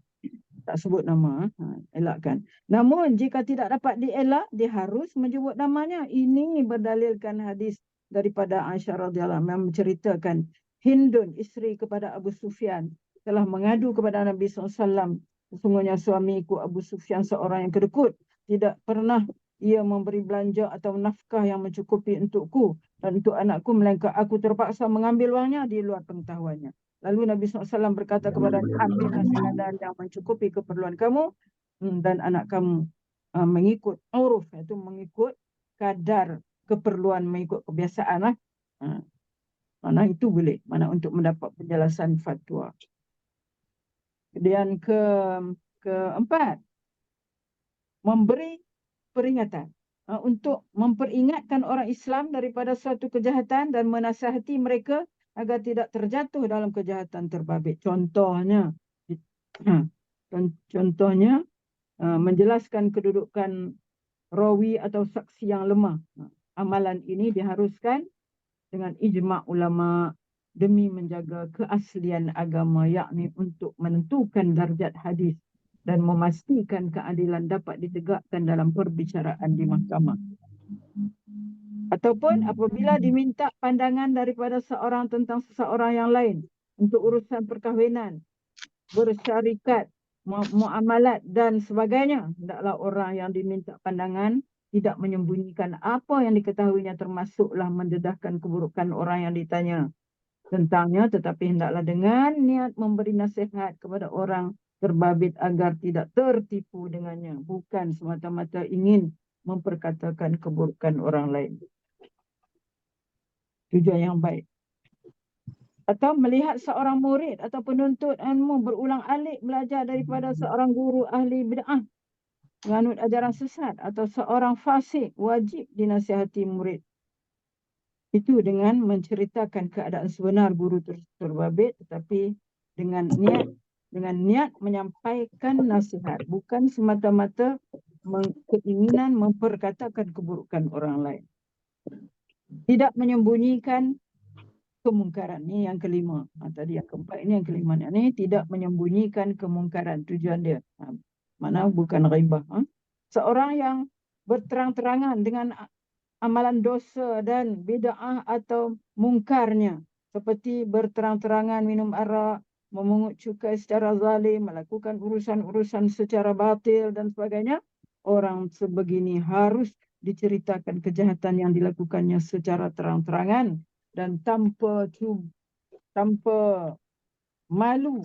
Speaker 3: Tak sebut nama, elakkan. Namun jika tidak dapat dielak, dia harus menyebut namanya. Ini berdalilkan hadis daripada Aisyah radhiyallahu anha yang menceritakan Hindun, isteri kepada Abu Sufyan, telah mengadu kepada Nabi SAW. Sesungguhnya suamiku Abu Sufyan seorang yang kedekut. Tidak pernah ia memberi belanja atau nafkah yang mencukupi untukku dan untuk anakku, melainkan aku terpaksa mengambil wangnya di luar pengetahuannya. Lalu Nabi SAW berkata kepada ambillah sekadar yang mencukupi keperluan kamu dan anak kamu mengikut uruf, iaitu mengikut kadar keperluan, mengikut kebiasaan lah. Mana itu boleh, mana untuk mendapat penjelasan fatwa. Kemudian keempat, memberi peringatan untuk memperingatkan orang Islam daripada suatu kejahatan dan menasihati mereka agar tidak terjatuh dalam kejahatan terbabit. Contohnya menjelaskan kedudukan rawi atau saksi yang lemah. Amalan ini diharuskan dengan ijma' ulama demi menjaga keaslian agama, yakni untuk menentukan darjat hadis dan memastikan keadilan dapat ditegakkan dalam perbicaraan di mahkamah. Ataupun apabila diminta pandangan daripada seorang tentang seseorang yang lain untuk urusan perkahwinan, bersyarikat, muamalat dan sebagainya, hendaklah orang yang diminta pandangan tidak menyembunyikan apa yang diketahuinya, termasuklah mendedahkan keburukan orang yang ditanya tentangnya, tetapi hendaklah dengan niat memberi nasihat kepada orang terbabit agar tidak tertipu dengannya, bukan semata-mata ingin memperkatakan keburukan orang lain. Tujuan yang baik. Atau melihat seorang murid atau penuntut ilmu berulang alik belajar daripada seorang guru ahli bid'ah, menganut ajaran sesat, atau seorang fasik, wajib dinasihati murid itu dengan menceritakan keadaan sebenar guru terbabit, tetapi dengan niat menyampaikan nasihat, bukan semata-mata keinginan memperkatakan keburukan orang lain. Tidak menyembunyikan kemungkaran. Ini yang kelima. Tadi yang keempat, ini yang kelima. Ini tidak menyembunyikan kemungkaran. Tujuan dia Mana bukan ghibah. Seorang yang berterang-terangan dengan amalan dosa dan bid'ah atau mungkarnya, seperti berterang-terangan minum arak, memungut cukai secara zalim, melakukan urusan-urusan secara batil dan sebagainya, orang sebegini harus diceritakan kejahatan yang dilakukannya secara terang-terangan dan tanpa malu.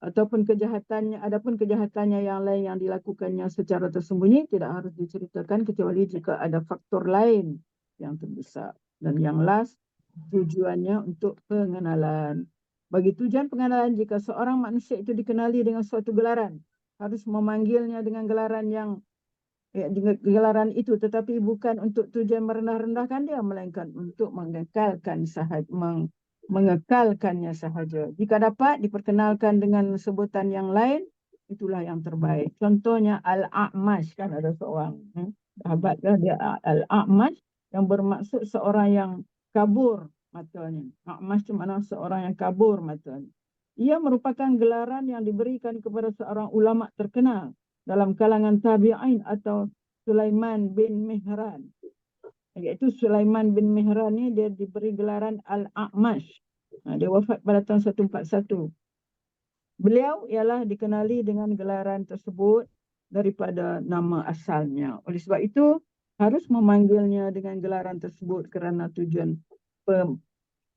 Speaker 3: Ataupun kejahatannya, adapun kejahatannya yang lain yang dilakukannya secara tersembunyi tidak harus diceritakan kecuali jika ada faktor lain yang terbesar. Dan yang last, tujuannya untuk pengenalan. Bagi tujuan pengenalan, jika seorang manusia itu dikenali dengan suatu gelaran, harus memanggilnya dengan gelaran yang gelaran itu, tetapi bukan untuk tujuan merendah-rendahkan dia, melainkan untuk mengekalkannya sahaja. Jika dapat diperkenalkan dengan sebutan yang lain, itulah yang terbaik. Contohnya Al-A'mash, kan ada seorang sahabat dia Al-A'mash, yang bermaksud seorang yang kabur matanya. A'mash itu makna seorang yang kabur matanya. Ia merupakan gelaran yang diberikan kepada seorang ulama terkenal dalam kalangan tabi'in atau Sulaiman bin Mihran. Iaitu Sulaiman bin Mihran ni dia diberi gelaran Al-A'mash. Dia wafat pada tahun 141. Beliau ialah dikenali dengan gelaran tersebut daripada nama asalnya. Oleh sebab itu harus memanggilnya dengan gelaran tersebut kerana tujuan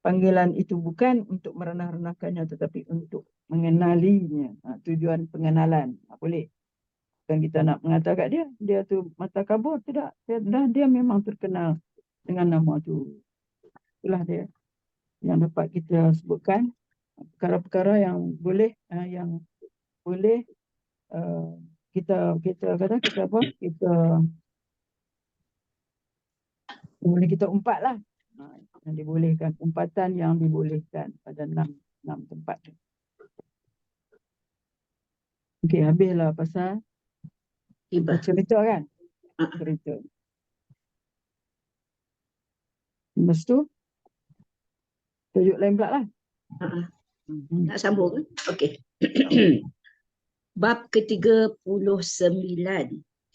Speaker 3: panggilan itu bukan untuk merendah-rendahkannya tetapi untuk mengenalinya. Tujuan pengenalan. Boleh. Dan kita nak mengatakan dia tu mata kabur, tidak. Dia memang terkenal dengan nama tu. Itulah dia yang dapat kita sebutkan perkara-perkara yang boleh kita umpatlah. Yang dibolehkan, umpatan yang dibolehkan pada 6 tempat tu. Okey, habislah pasal cerita kan? Cerita. Lepas tu tajuk lain pula lah.
Speaker 2: Nak sambung? Okey. Bab ke-39.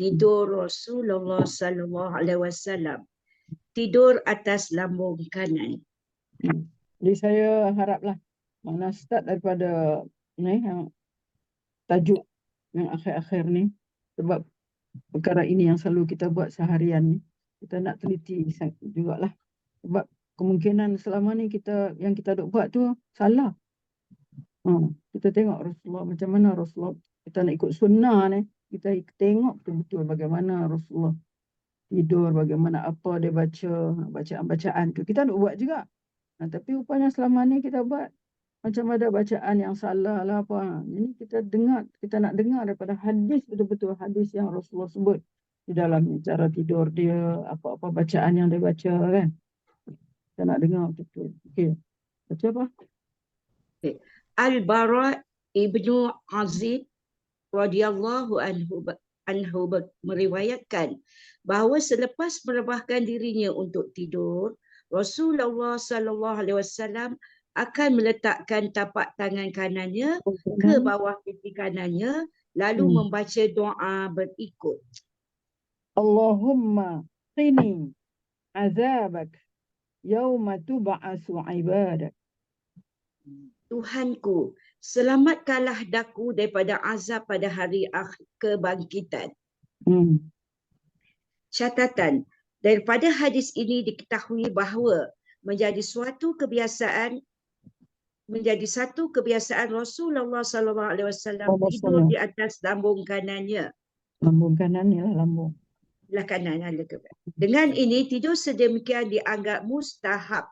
Speaker 2: Tidur Rasulullah sallallahu alaihi wasallam. Tidur atas lambung kanan.
Speaker 3: Jadi saya haraplah mana start daripada yang tajuk yang akhir-akhir ni, sebab perkara ini yang selalu kita buat seharian ni, kita nak teliti jugalah. Sebab kemungkinan selama ni yang kita duk buat tu salah. Kita tengok Rasulullah macam mana Rasulullah, kita nak ikut sunnah ni, kita tengok betul-betul bagaimana Rasulullah tidur, bagaimana apa dia baca, bacaan-bacaan tu. Kita nak buat juga. Tapi rupanya selama ni kita buat macam ada bacaan yang salah lah apa. Ini kita nak dengar daripada hadis, betul-betul hadis yang Rasulullah sebut di dalam cara tidur dia, apa-apa bacaan yang dia baca kan. Kita nak dengar betul-betul. Okey. Baca apa?
Speaker 2: Okay. Al-Bara ibnu Azib radhiyallahu anhu meriwayatkan bahawa selepas merebahkan dirinya untuk tidur, Rasulullah sallallahu alaihi wasallam akan meletakkan tapak tangan kanannya ke bawah pipi kanannya lalu membaca doa berikut.
Speaker 3: Allahumma qini azabak yauma tub'asu ibadak.
Speaker 2: Tuhanku, selamatkanlah daku daripada azab pada hari kebangkitan. Catatan, daripada hadis ini diketahui bahawa menjadi satu kebiasaan Rasulullah sallallahu alaihi wasallam tidur di atas lambung kanannya.
Speaker 3: Lambung kanan ialah lambung
Speaker 2: Belah kanan. Dengan ini tidur sedemikian dianggap mustahab.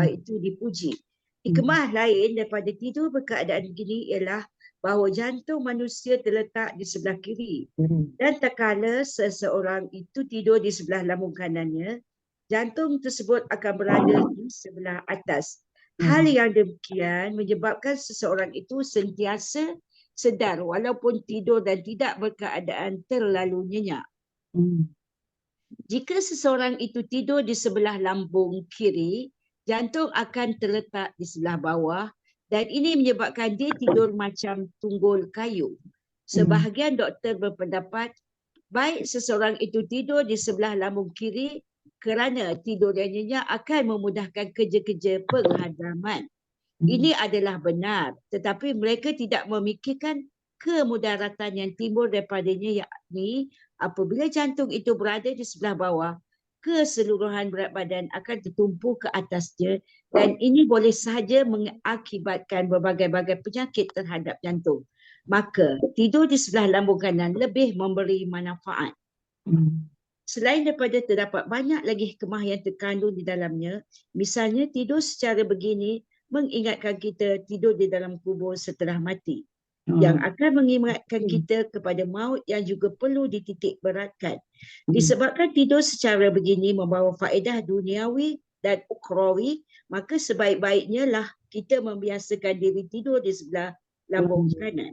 Speaker 2: Itu dipuji. Hikmah lain daripada tidur berkeadaan begini ialah bahawa jantung manusia terletak di sebelah kiri. Dan tak kala seseorang itu tidur di sebelah lambung kanannya, jantung tersebut akan berada di sebelah atas. Hal yang demikian menyebabkan seseorang itu sentiasa sedar walaupun tidur dan tidak berkeadaan terlalu nyenyak. Jika seseorang itu tidur di sebelah lambung kiri, jantung akan terletak di sebelah bawah dan ini menyebabkan dia tidur macam tunggul kayu. Sebahagian doktor berpendapat baik seseorang itu tidur di sebelah lambung kiri kerana tidur yang nyenyak akan memudahkan kerja-kerja penghadaman. Ini adalah benar, tetapi mereka tidak memikirkan kemudaratan yang timbul daripadanya, yakni apabila jantung itu berada di sebelah bawah, keseluruhan berat badan akan tertumpu ke atasnya dan ini boleh sahaja mengakibatkan berbagai-bagai penyakit terhadap jantung. Maka tidur di sebelah lambung kanan lebih memberi manfaat. Selain daripada terdapat banyak lagi hikmah yang terkandung di dalamnya, misalnya tidur secara begini mengingatkan kita tidur di dalam kubur setelah mati, yang akan mengingatkan kita kepada maut yang juga perlu dititik beratkan. Disebabkan tidur secara begini membawa faedah duniawi dan ukhrawi, maka sebaik-baiknya lah kita membiasakan diri tidur di sebelah lambung kanan.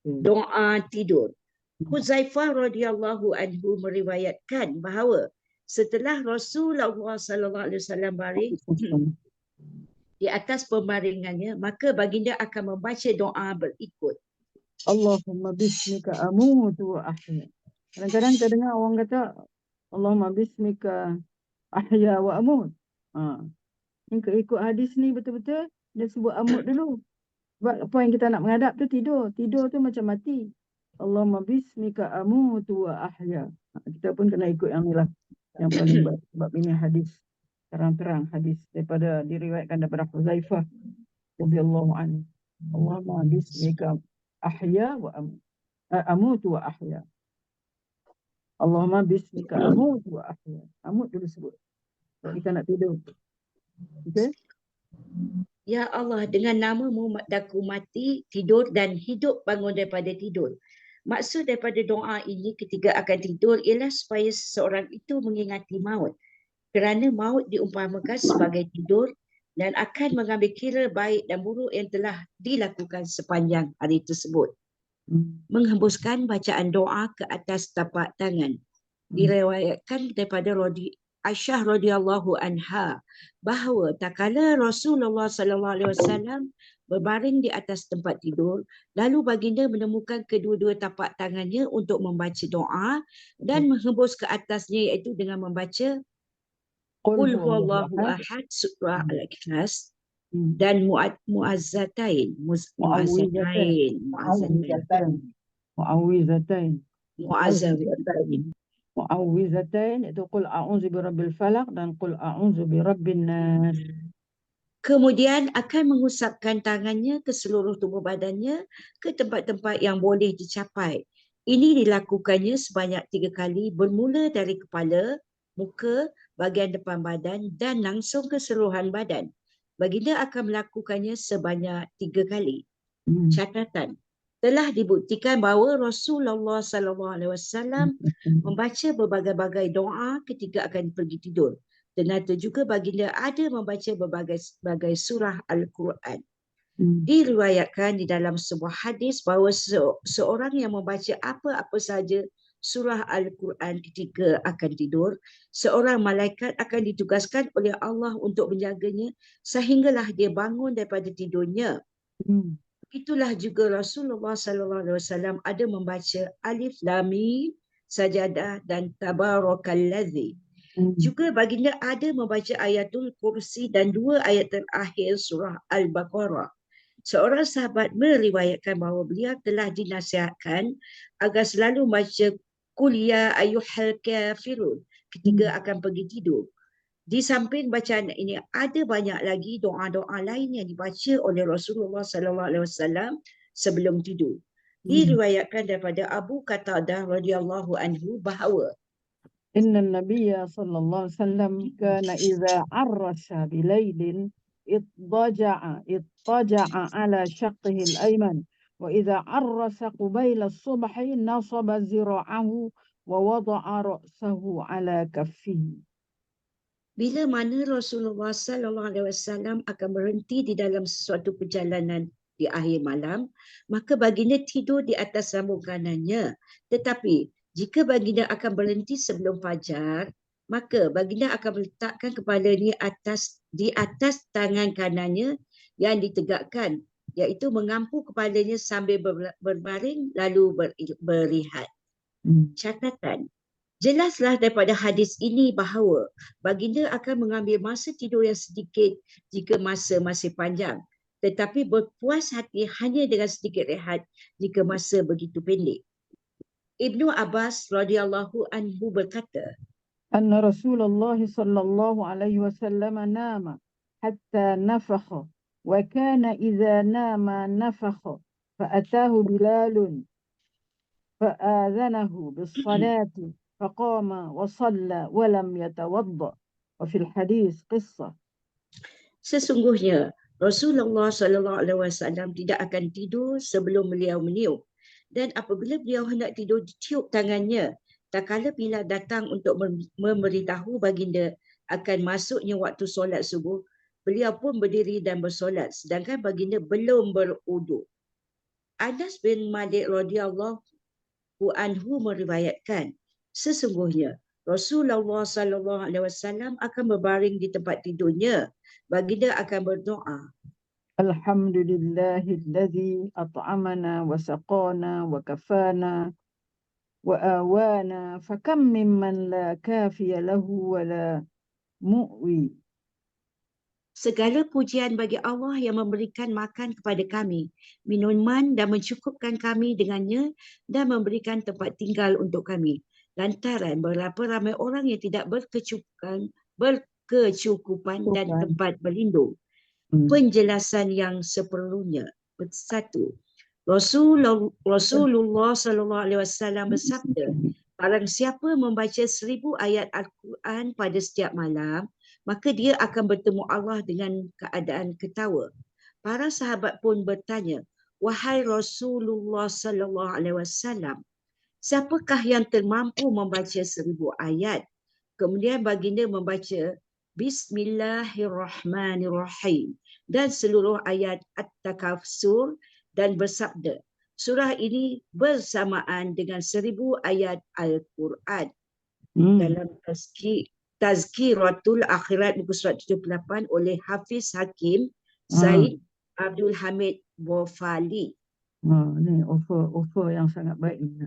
Speaker 2: Doa tidur. Huzaifah radhiyallahu anhu meriwayatkan bahawa setelah Rasulullah SAW baring di atas pembaringannya, maka baginda akan membaca doa berikut.
Speaker 3: Allahumma bismika amutu wa ahya. Kadang-kadang kita dengar orang kata Allahumma bismika ahya wa amut. Ini ikut hadis ni betul-betul dia sebut amut dulu. Sebab apa yang kita nak menghadap tu tidur. Tidur tu macam mati. Allahumma bismika amutu wa ahya. Kita pun kena ikut yang ni lah. Yang paling baik. Sebab ini hadis. Terang-terang hadis daripada diriwayatkan daripada Huzaifah radhiyallahu anhu. Allahumma bismika ahya wa amutu wa ahya. Allahumma bismika amutu wa ahya. Amut dulu sebut. Sebab kita nak tidur. Okey?
Speaker 2: Ya Allah, dengan namamu daku mati, tidur dan hidup bangun daripada tidur. Maksud daripada doa ini ketika akan tidur ialah supaya seseorang itu mengingati maut. Kerana maut diumpamakan sebagai tidur dan akan mengambil kira baik dan buruk yang telah dilakukan sepanjang hari tersebut. Menghembuskan bacaan doa ke atas tapak tangan. Diriwayatkan daripada Aisyah radhiyallahu anha bahawa tak kala Rasulullah SAW berbaring di atas tempat tidur, lalu baginda menemukan kedua-dua tapak tangannya untuk membaca doa dan menghembus ke atasnya iaitu dengan membaca Qul huwallahu ahad surah Al-Ikhlas dan muazzatain
Speaker 3: iaitu qul a'udzu birabbil falaq dan qul a'udzu birabbin nas.
Speaker 2: Kemudian akan mengusapkan tangannya ke seluruh tubuh badannya ke tempat-tempat yang boleh dicapai. Ini dilakukannya sebanyak 3 kali bermula dari kepala, muka, bahagian depan badan dan langsung keseluruhan badan. Baginda akan melakukannya sebanyak 3 kali. Catatan. Telah dibuktikan bahawa Rasulullah SAW membaca berbagai-bagai doa ketika akan pergi tidur. Ternyata juga baginda ada membaca berbagai surah Al-Quran. Diriwayatkan di dalam sebuah hadis bahawa seorang yang membaca apa-apa saja surah Al-Quran ketika akan tidur, seorang malaikat akan ditugaskan oleh Allah untuk menjaganya sehinggalah dia bangun daripada tidurnya. Itulah juga Rasulullah SAW ada membaca Alif Lam Mim, Sajadah dan Tabarakalladzi. Juga baginda ada membaca Ayatul Kursi dan 2 ayat terakhir surah Al-Baqarah. Seorang sahabat meriwayatkan bahawa beliau telah dinasihatkan agar selalu membaca Qul ya ayyuhal kafirun ketika akan pergi tidur. Di samping bacaan ini ada banyak lagi doa-doa lain yang dibaca oleh Rasulullah SAW sebelum tidur. Diriwayatkan daripada Abu Qatadah radhiyallahu anhu bahawa
Speaker 3: Inna Nabiyya sallallahu alaihi wasallam kana idza arrasha bilailin ittaja'a ala shaqqihi al-ayman wa idza arrasa qabila as-subhi nasaba zira'ahu wa wada'a ra'sahu ala kaffihi.
Speaker 2: Bila mana Rasulullah SAW akan berhenti di dalam sesuatu perjalanan di akhir malam, maka baginda tidur di atas lambung kanannya. Tetapi jika baginda akan berhenti sebelum fajar, maka baginda akan meletakkan kepalanya di atas tangan kanannya yang ditegakkan iaitu mengampu kepalanya sambil berbaring lalu berehat. Catatan. Jelaslah daripada hadis ini bahawa baginda akan mengambil masa tidur yang sedikit jika masa masih panjang, tetapi berpuas hati hanya dengan sedikit rehat jika masa begitu pendek. Ibnu Abbas radhiyallahu anhu berkata,
Speaker 3: Anna Rasulullah sallallahu alaihi wasallam nama hatta nafakha wa kana idza nama nafakha fa'atahu Bilalun fa'adhanahu bis-salati faqama wa shalla wa lam yatawadda wa fil hadis qissah.
Speaker 2: sesungguhnya Rasulullah sallallahu alaihi wasallam tidak akan tidur sebelum beliau meniup, dan apabila beliau hendak tidur ditiup tangannya. Tak kala Bilal datang untuk memberitahu baginda akan masuknya waktu solat subuh, beliau pun berdiri dan bersolat sedangkan baginda belum berwuduk. Anas bin Malik radhiyallahu anhu meriwayatkan, sesungguhnya Rasulullah sallallahu alaihi wasallam akan berbaring di tempat tidurnya. Baginda akan berdoa,
Speaker 3: Alhamdulillahilladzi at'amana wa saqana wa kafana wa awana fakam mimman la kafiya lahu wa la mu'wi.
Speaker 2: segala pujian bagi Allah yang memberikan makan kepada kami, minuman dan mencukupkan kami dengannya dan memberikan tempat tinggal untuk kami. Lantaran berapa ramai orang yang tidak berkecukupan dan tempat berlindung. Penjelasan yang seperlunya. 1. Rasulullah sallallahu alaihi wasallam bersabda, barang siapa membaca 1000 ayat Al-Quran pada setiap malam, maka dia akan bertemu Allah dengan keadaan ketawa. Para sahabat pun bertanya, wahai Rasulullah sallallahu alaihi wasallam, siapakah yang termampu membaca 1000 ayat? Kemudian baginda membaca Bismillahirrahmanirrahim dan seluruh ayat At-Takatsur dan bersabda, surah ini bersamaan dengan 1000 ayat Al-Quran. Dalam Tazkiratul Akhirat buku surat 78 oleh Hafiz Hakim Said Abdul Hamid Bofali.
Speaker 3: Ni offer yang sangat baik ni.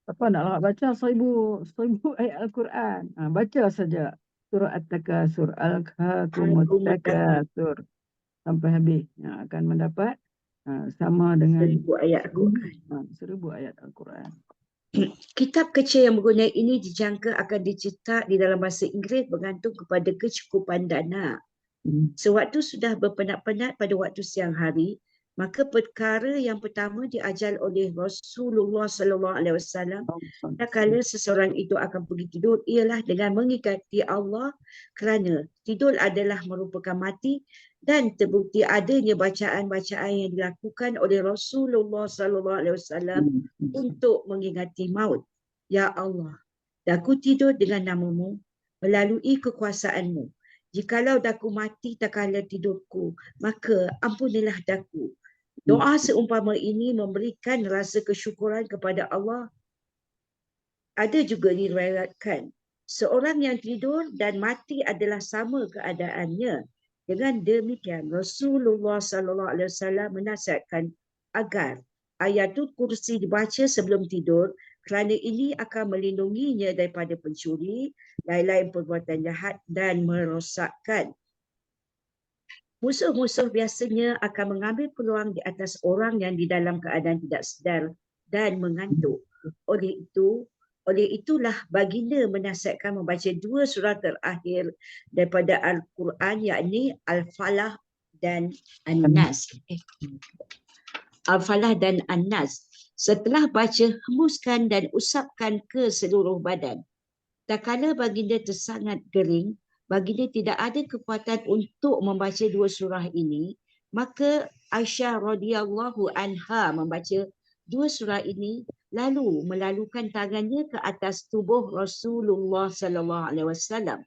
Speaker 3: Apa nak baca 1000 ayat Al-Quran? Baca saja surah At-Takatsur, Al-Hakumut Takatsur sampai habis. Akan mendapat sama dengan
Speaker 2: 1000 ayat Al-Quran.
Speaker 3: 1000 ayat Al-Quran.
Speaker 2: Kitab kecil yang berguna ini dijangka akan dicetak di dalam bahasa Inggeris bergantung kepada kecukupan dana. Sewaktu sudah berpenat-penat pada waktu siang hari, maka perkara yang pertama diajar oleh Rasulullah sallallahu alaihi wasallam tak kala seseorang itu akan pergi tidur ialah dengan mengingati Allah, kerana tidur adalah merupakan mati dan terbukti adanya bacaan-bacaan yang dilakukan oleh Rasulullah sallallahu alaihi wasallam untuk mengingati maut. Ya Allah, daku tidur dengan namamu melalui kekuasaanmu. Jikalau daku mati tak kala tidurku, maka ampunilah daku. Doa seumpama ini memberikan rasa kesyukuran kepada Allah. Ada juga diriwayatkan, seorang yang tidur dan mati adalah sama keadaannya. Dengan demikian, Rasulullah sallallahu alaihi wasallam menasihatkan agar Ayatul Kursi dibaca sebelum tidur, kerana ini akan melindunginya daripada pencuri, lain-lain perbuatan jahat dan merosakkan. Musuh-musuh biasanya akan mengambil peluang di atas orang yang di dalam keadaan tidak sedar dan mengantuk. Oleh itulah baginda menasihatkan membaca 2 surah terakhir daripada Al-Quran, yakni Al-Falah dan An-Nas. Al-Falah dan An-Nas. Setelah baca, hembuskan dan usapkan ke seluruh badan. Tak kala baginda tersangat gering, baginda tidak ada kekuatan untuk membaca 2 surah ini, maka Aisyah radhiyallahu anha membaca 2 surah ini lalu melalukan tangannya ke atas tubuh Rasulullah sallallahu alaihi wasallam.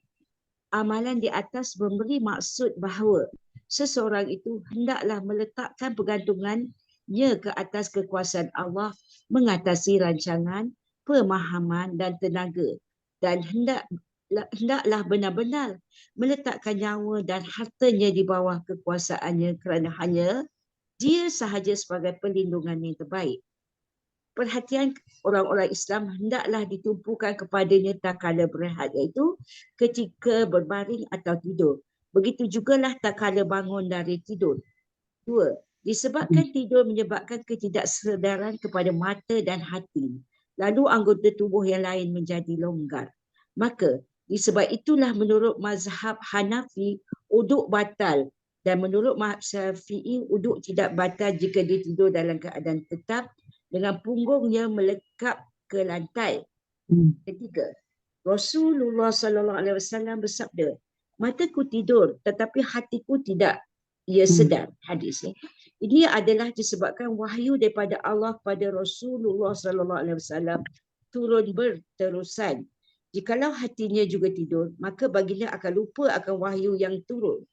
Speaker 2: Amalan di atas memberi maksud bahawa seseorang itu hendaklah meletakkan pergantungannya ke atas kekuasaan Allah mengatasi rancangan, pemahaman dan tenaga, dan hendaklah benar-benar meletakkan nyawa dan hartanya di bawah kekuasaannya, kerana hanya Dia sahaja sebagai perlindungan yang terbaik. Perhatian orang-orang Islam hendaklah ditumpukan kepadanya tak kala berehat, iaitu ketika berbaring atau tidur. Begitu jugalah tak kala bangun dari tidur. 2. Disebabkan tidur menyebabkan ketidaksedaran kepada mata dan hati. Lalu anggota tubuh yang lain menjadi longgar. Maka disebab itulah menurut mazhab Hanafi, uduk batal. Dan menurut mazhab Syafi'i, uduk tidak batal jika dia tidur dalam keadaan tetap dengan punggungnya melekap ke lantai. 3. Rasulullah SAW bersabda, mataku tidur tetapi hatiku tidak. Ia sedar. Hadis ni. Ini adalah disebabkan wahyu daripada Allah pada Rasulullah SAW turun berterusan. Jikalau hatinya juga tidur, maka baginda akan lupa akan wahyu yang turun.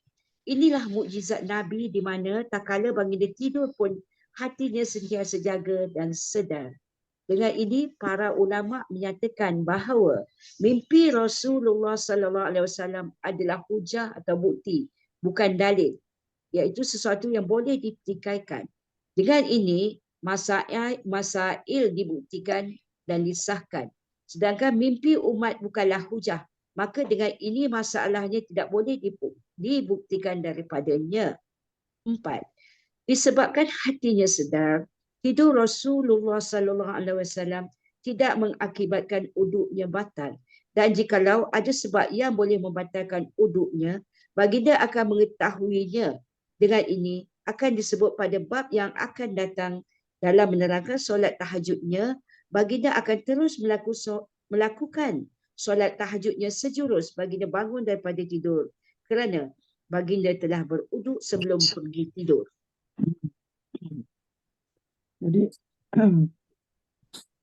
Speaker 2: Inilah mukjizat Nabi di mana tak kala baginda tidur pun hatinya sentiasa jaga dan sedar. Dengan ini, para ulama menyatakan bahawa mimpi Rasulullah SAW adalah hujah atau bukti, bukan dalil, iaitu sesuatu yang boleh dipertikaikan. Dengan ini, masail dibuktikan dan disahkan. Sedangkan mimpi umat bukanlah hujah, maka dengan ini masalahnya tidak boleh dibuktikan daripadanya. 4. Disebabkan hatinya sedar, tidur Rasulullah SAW tidak mengakibatkan uduknya batal. Dan jikalau ada sebab yang boleh membatalkan uduknya, baginda akan mengetahuinya. Dengan ini akan disebut pada bab yang akan datang dalam menerangkan solat tahajudnya, baginda akan terus melakukan solat tahajudnya sejurus baginda bangun daripada tidur, kerana baginda telah beruduk sebelum pergi tidur.
Speaker 3: Jadi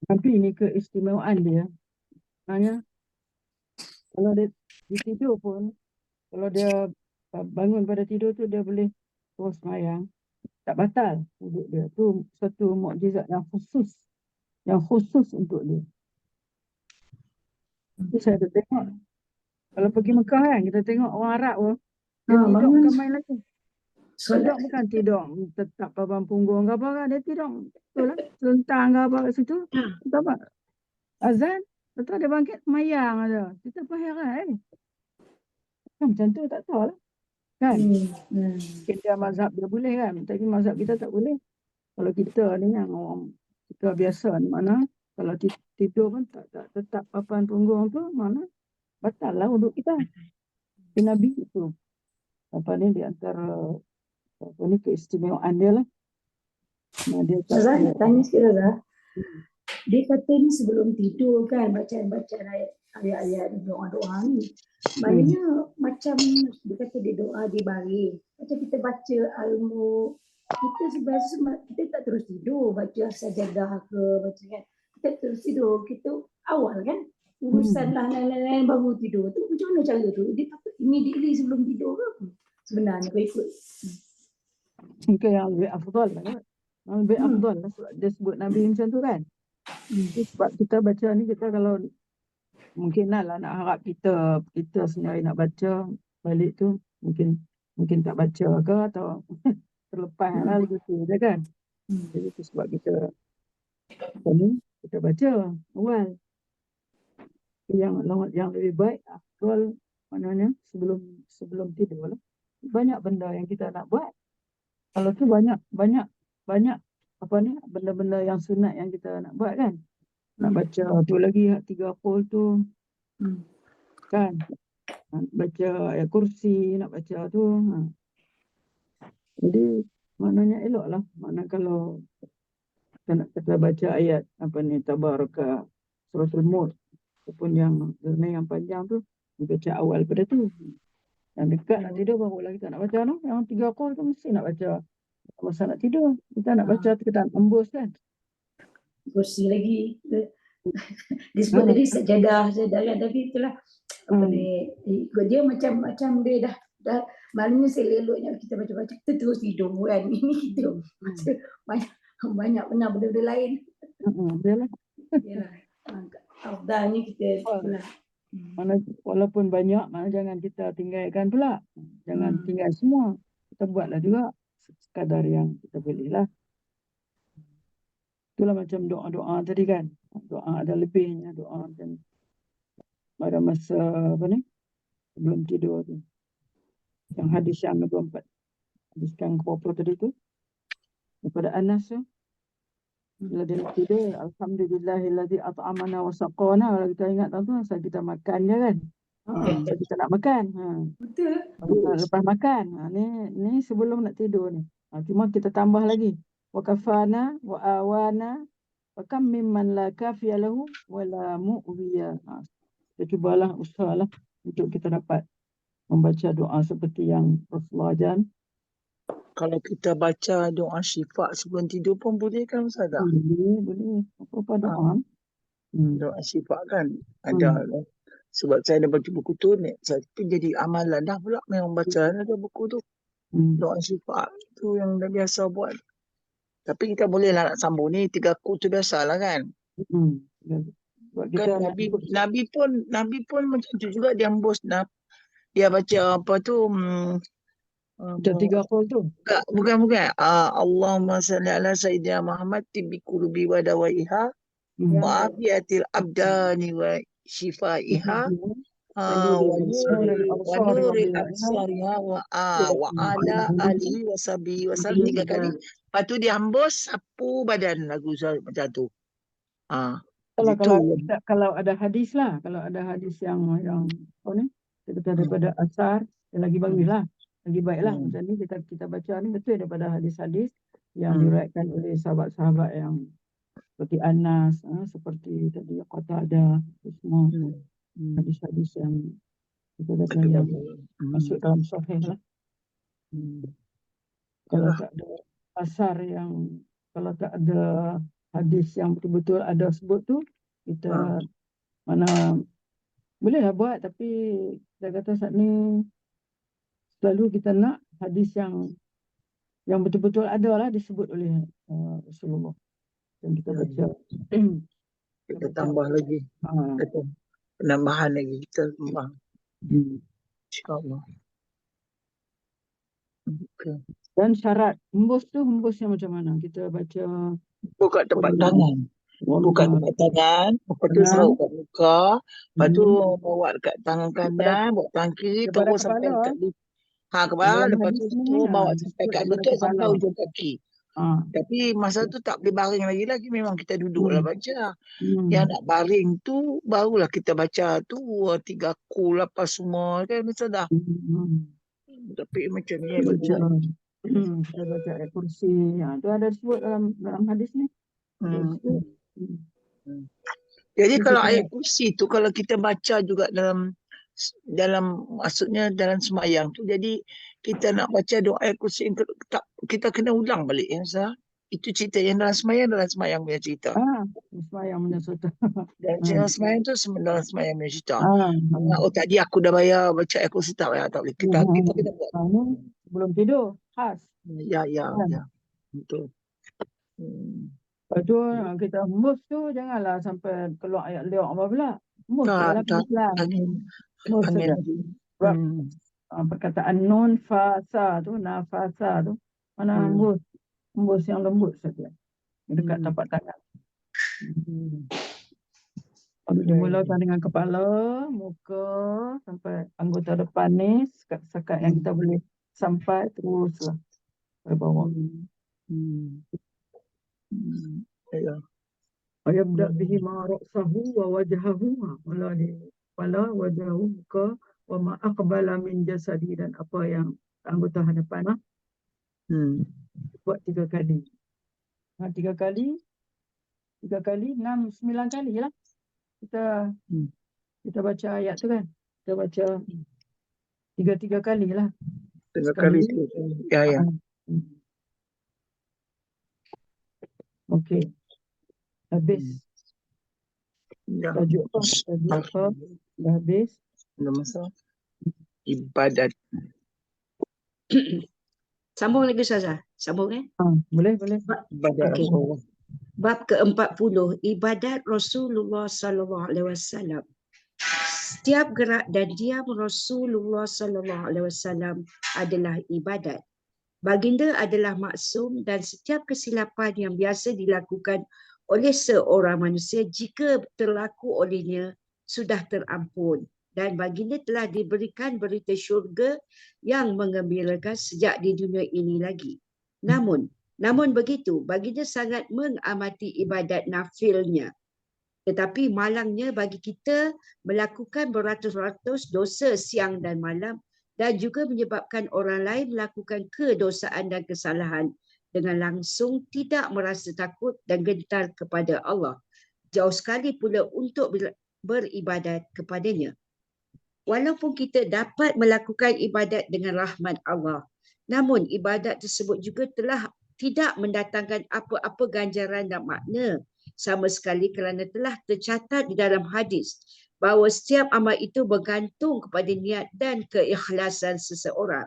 Speaker 3: tapi ini keistimewaan dia. Hanya kalau dia tidur pun, kalau dia bangun pada tidur tu dia boleh terus sembahyang, tak batal wuduk dia. Tu satu mukjizat yang khusus untuk dia. Itu saya ada tengok. Kalau pergi Mekah kan, kita tengok orang Arab pun, dia tidur bukan main lagi. Tidur bukan tidur tetap papan punggung ke apa kan, dia tidur betul lah, selentang ke apa kat situ. Tak apa. Azan, lepas dia bangkit mayang aja. Kita pun heran, macam tu tak tahu lah. Kan? Kita mazhab dia boleh kan, tapi mazhab kita tak boleh. Kalau kita ni yang orang kita biasa ni mana, kalau tidur pun tak tetap papan punggung tu, mana batal lah untuk kita. Tapi Nabi itu apa ni di antara apa ni keistimewaan dia lah. Nah, dia
Speaker 5: Zah, nak tanya sikit Zah. Dia kata ni sebelum tidur kan bacaan ayat-ayat doa-doa ni. Maknanya macam dia kata dia doa di baring. Macam kita baca al-mu, kita sebenarnya kita tak terus tidur baca sajadah ke baca kan. Kita terus tidur, kita awal kan. Urusan lain-lain baru tidur tu. Macam mana cara tu? Dia kata immediately sebelum tidur ke apa? Sebenarnya kau ikut.
Speaker 3: Mungkin yang lebih afdal lah kan. Yang lebih afdal lah sebab dia sebut Nabi macam tu kan. Sebab kita baca ni, kita kalau mungkin lah nak harap kita sendiri nak baca balik tu, mungkin tak baca ke atau terlepas lah begitu je kan. Jadi itu sebab kita apa ni, kita baca awal. Yang lebih baik afdal maknanya sebelum tidur lah. Banyak benda yang kita nak buat. Kalau tu banyak apa ni, benda-benda yang sunat yang kita nak buat kan. Nak baca tu lagi 3 qul tu. Kan. Nak baca ayat kursi, nak baca tu. Jadi maknanya elok lah. Maknanya kalau kita baca ayat apa ni, tabaraka suratul mulk ataupun yang panjang tu, baca awal pada tu. Yang dekat nak tidur barulah kita nak baca tu. Yang 3 qul tu mesti nak baca masa nak tidur. Kita nak baca kita nak embus kan.
Speaker 5: Kursi lagi. Disebut tadi sajadah kan, tapi itulah apa ni, dia macam dia dah maknanya seleloknya kita baca-baca kita terus tidur kan. Ini kita banyak benar benda-benda lain.
Speaker 3: Yalah.
Speaker 5: Afdalnya kita
Speaker 3: walaupun banyak, jangan kita tinggalkan pula. Jangan tinggal semua. Kita buatlah juga sekadar yang kita boleh lah. Itulah macam doa-doa tadi kan. Doa ada lebihnya, doa dan pada masa apa ni, sebelum tidur tu. Yang hadis yang 24. Hadis yang ke-40 tadi tu. Daripada Anas tu. Bila dia nak tidur, Alhamdulillahilladzi at'amana wa saqana. Kalau kita ingat tu, saat kita makan je kan. Saat kita nak makan.
Speaker 5: Betul.
Speaker 3: Lepas makan. Ni sebelum nak tidur ni. Cuma kita tambah lagi. Wa kafana wa awana wa kam mimman la kafiya lahu wa la mu'wiya. Kita cubalah, usahalah untuk kita dapat membaca doa seperti yang Rasulullah ajar.
Speaker 4: Kalau kita baca doa syifa sebelum tidur pun boleh kan Ustaz?
Speaker 3: Boleh. Apa-apa doa.
Speaker 4: Doa syifa kan ada. Sebab saya ada baca buku tu, saya pun jadi amalan dah pula memang baca ada buku tu. Doa syifa tu yang dah biasa buat. Tapi kita boleh lah nak sambung ni 3 ku tu biasalah kan. Kan Nabi pun macam tu juga, dia hembus dia baca apa tu
Speaker 3: Macam 3 kul tu.
Speaker 4: Bukan. Allahumma salli ala Sayyidina Muhammad tibbi qulubi wa dawaiha wa afiatil abdani wa shifaiha wa nuril absariha wa ala alihi wa sahbihi wa sallam 3 kali. Lepas tu dia hembus sapu badan lagu macam tu.
Speaker 3: Kalau ada hadis lah, kalau ada hadis yang apa ni, daripada asar, yang lagi bagus lah. Lagi baiklah macam ni kita baca ni betul daripada hadis-hadis yang diriwayatkan oleh sahabat-sahabat yang seperti Anas, seperti tadi Qatadah, semua hadis-hadis yang kita kata yang masuk dalam sahih lah. Kalau tak ada asar yang, kalau tak ada hadis yang betul-betul ada sebut tu, kita mana bolehlah buat, tapi saya kata saat ni selalu kita nak hadis yang betul-betul ada lah disebut oleh Rasulullah. Dan kita baca.
Speaker 4: Kita tambah lagi. Penambahan lagi kita tambah. InsyaAllah.
Speaker 3: Dan syarat hembus tu, hembusnya macam mana? Kita baca.
Speaker 4: Buka tempat tangan. Buka tempat tangan. Lepas tu serau kat muka. Lepas tu bawa dekat tangan kanan. Bawa tangan kiri. Terus sampai dekat kepala. Lepas tu bawa sampai kat lutut sampai ujung kaki. Tapi masa tu tak boleh baring lagi. Memang kita duduklah baca. Yang nak baring tu barulah kita baca tu 3 kul apa semua kan Ustaz dah. Tapi macam ni
Speaker 3: kita baca ayat kursi. Tu ada sebut dalam hadis ni.
Speaker 4: Jadi kalau ayat kursi tu kalau kita baca juga dalam maksudnya dalam semayang tu, jadi kita nak baca doa ayat kursi kita kena ulang balik ya Ustaz. Itu cerita yang dalam semayang punya cerita.
Speaker 3: Semayang punya cerita.
Speaker 4: Dan semayang tu dalam semayang punya cerita. Tadi aku dah bayar baca ayat kursi, tak bayar, tak boleh. Kita kena buat.
Speaker 3: Sebelum tidur, khas.
Speaker 4: Ya. Betul.
Speaker 3: Lepas tu kita hembus tu janganlah sampai keluar ayat liak apa pula. Hembus lah pelan-pelan. Hembus saja. Sebab perkataan nun fasa tu, nafasa tu, mana hembus yang lembut saja. Dekat tapak tangan. Dimulakan dengan kepala, muka, sampai anggota depan ni, sekat yang kita boleh sampai teruslah ke bawah. Ayabda bihi ma ra'sahu wa wajhahu, mula di kepala, wajhahu, muka, wa ma aqbala min jasadi, dan apa yang anggota hadapan lah. Buat 3 kali. 3 kali, 6, 9 kali lah. Kita baca ayat tu kan. Kita baca 3 kali lah.
Speaker 4: 3 kali tu. Ya.
Speaker 3: Okey. Habis. Tajuk apa? Dah habis.
Speaker 4: Ada masalah. Ibadat.
Speaker 2: Sambung lagi Ustazah. Sambung
Speaker 3: Boleh.
Speaker 4: Ibadat Rasulullah.
Speaker 2: Bab ke-40, ibadat Rasulullah sallallahu alaihi wasallam. Setiap gerak dan diam Rasulullah sallallahu alaihi wasallam adalah ibadat. Baginda adalah maksum dan setiap kesilapan yang biasa dilakukan oleh seorang manusia jika terlaku olehnya sudah terampun. Dan baginda telah diberikan berita syurga yang menggembirakan sejak di dunia ini lagi. Namun begitu, baginda sangat mengamati ibadat nafilnya. Tetapi malangnya bagi kita melakukan beratus-ratus dosa siang dan malam dan juga menyebabkan orang lain melakukan kedosaan dan kesalahan dengan langsung tidak merasa takut dan gentar kepada Allah. Jauh sekali pula untuk beribadat kepadanya. Walaupun kita dapat melakukan ibadat dengan rahmat Allah, namun ibadat tersebut juga telah tidak mendatangkan apa-apa ganjaran dan makna sama sekali kerana telah tercatat di dalam hadis bahawa setiap amal itu bergantung kepada niat dan keikhlasan seseorang.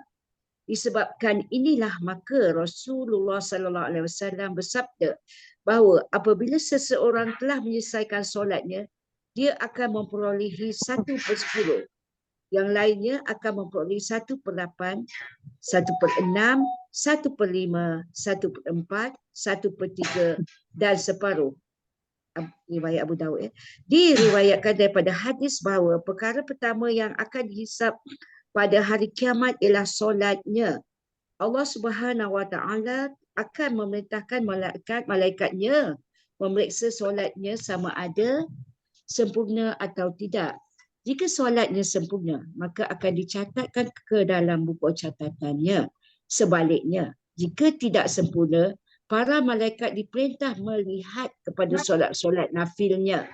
Speaker 2: Disebabkan inilah maka Rasulullah SAW bersabda bahawa apabila seseorang telah menyelesaikan solatnya, dia akan memperolehi 1/10. Yang lainnya akan memperoleh 1/8, 1/6, 1/5, 1/4, 1/3 dan separuh. Riwayat Abu Dawud. Diriwayatkan daripada hadis bahawa perkara pertama yang akan dihisap pada hari kiamat ialah solatnya. Allah Subhanahu Wa Taala akan memerintahkan malaikatnya memeriksa solatnya sama ada sempurna atau tidak. Jika solatnya sempurna, maka akan dicatatkan ke dalam buku catatannya. Sebaliknya, jika tidak sempurna, para malaikat diperintah melihat kepada solat-solat nafilnya.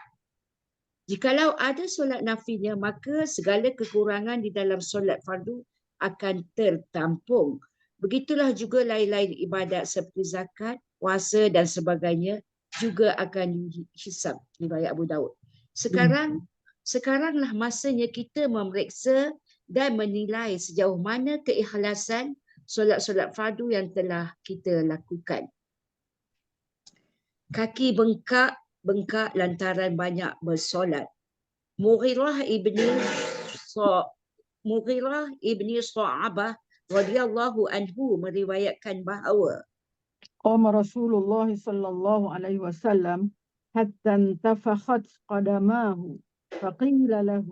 Speaker 2: Jikalau ada solat nafilnya, maka segala kekurangan di dalam solat fardu akan tertampung. Begitulah juga lain-lain ibadat seperti zakat, puasa dan sebagainya juga akan dihisab. Riwayat Abu Dawud. Sekaranglah masanya kita memeriksa dan menilai sejauh mana keikhlasan solat-solat fardu yang telah kita lakukan. Kaki bengkak lantaran banyak bersolat. Mughirah ibni Sa'abah radhiyallahu anhu meriwayatkan bahawa
Speaker 3: قام رسول الله صلى الله عليه وسلم حتى انتفخت قدماه فقيل له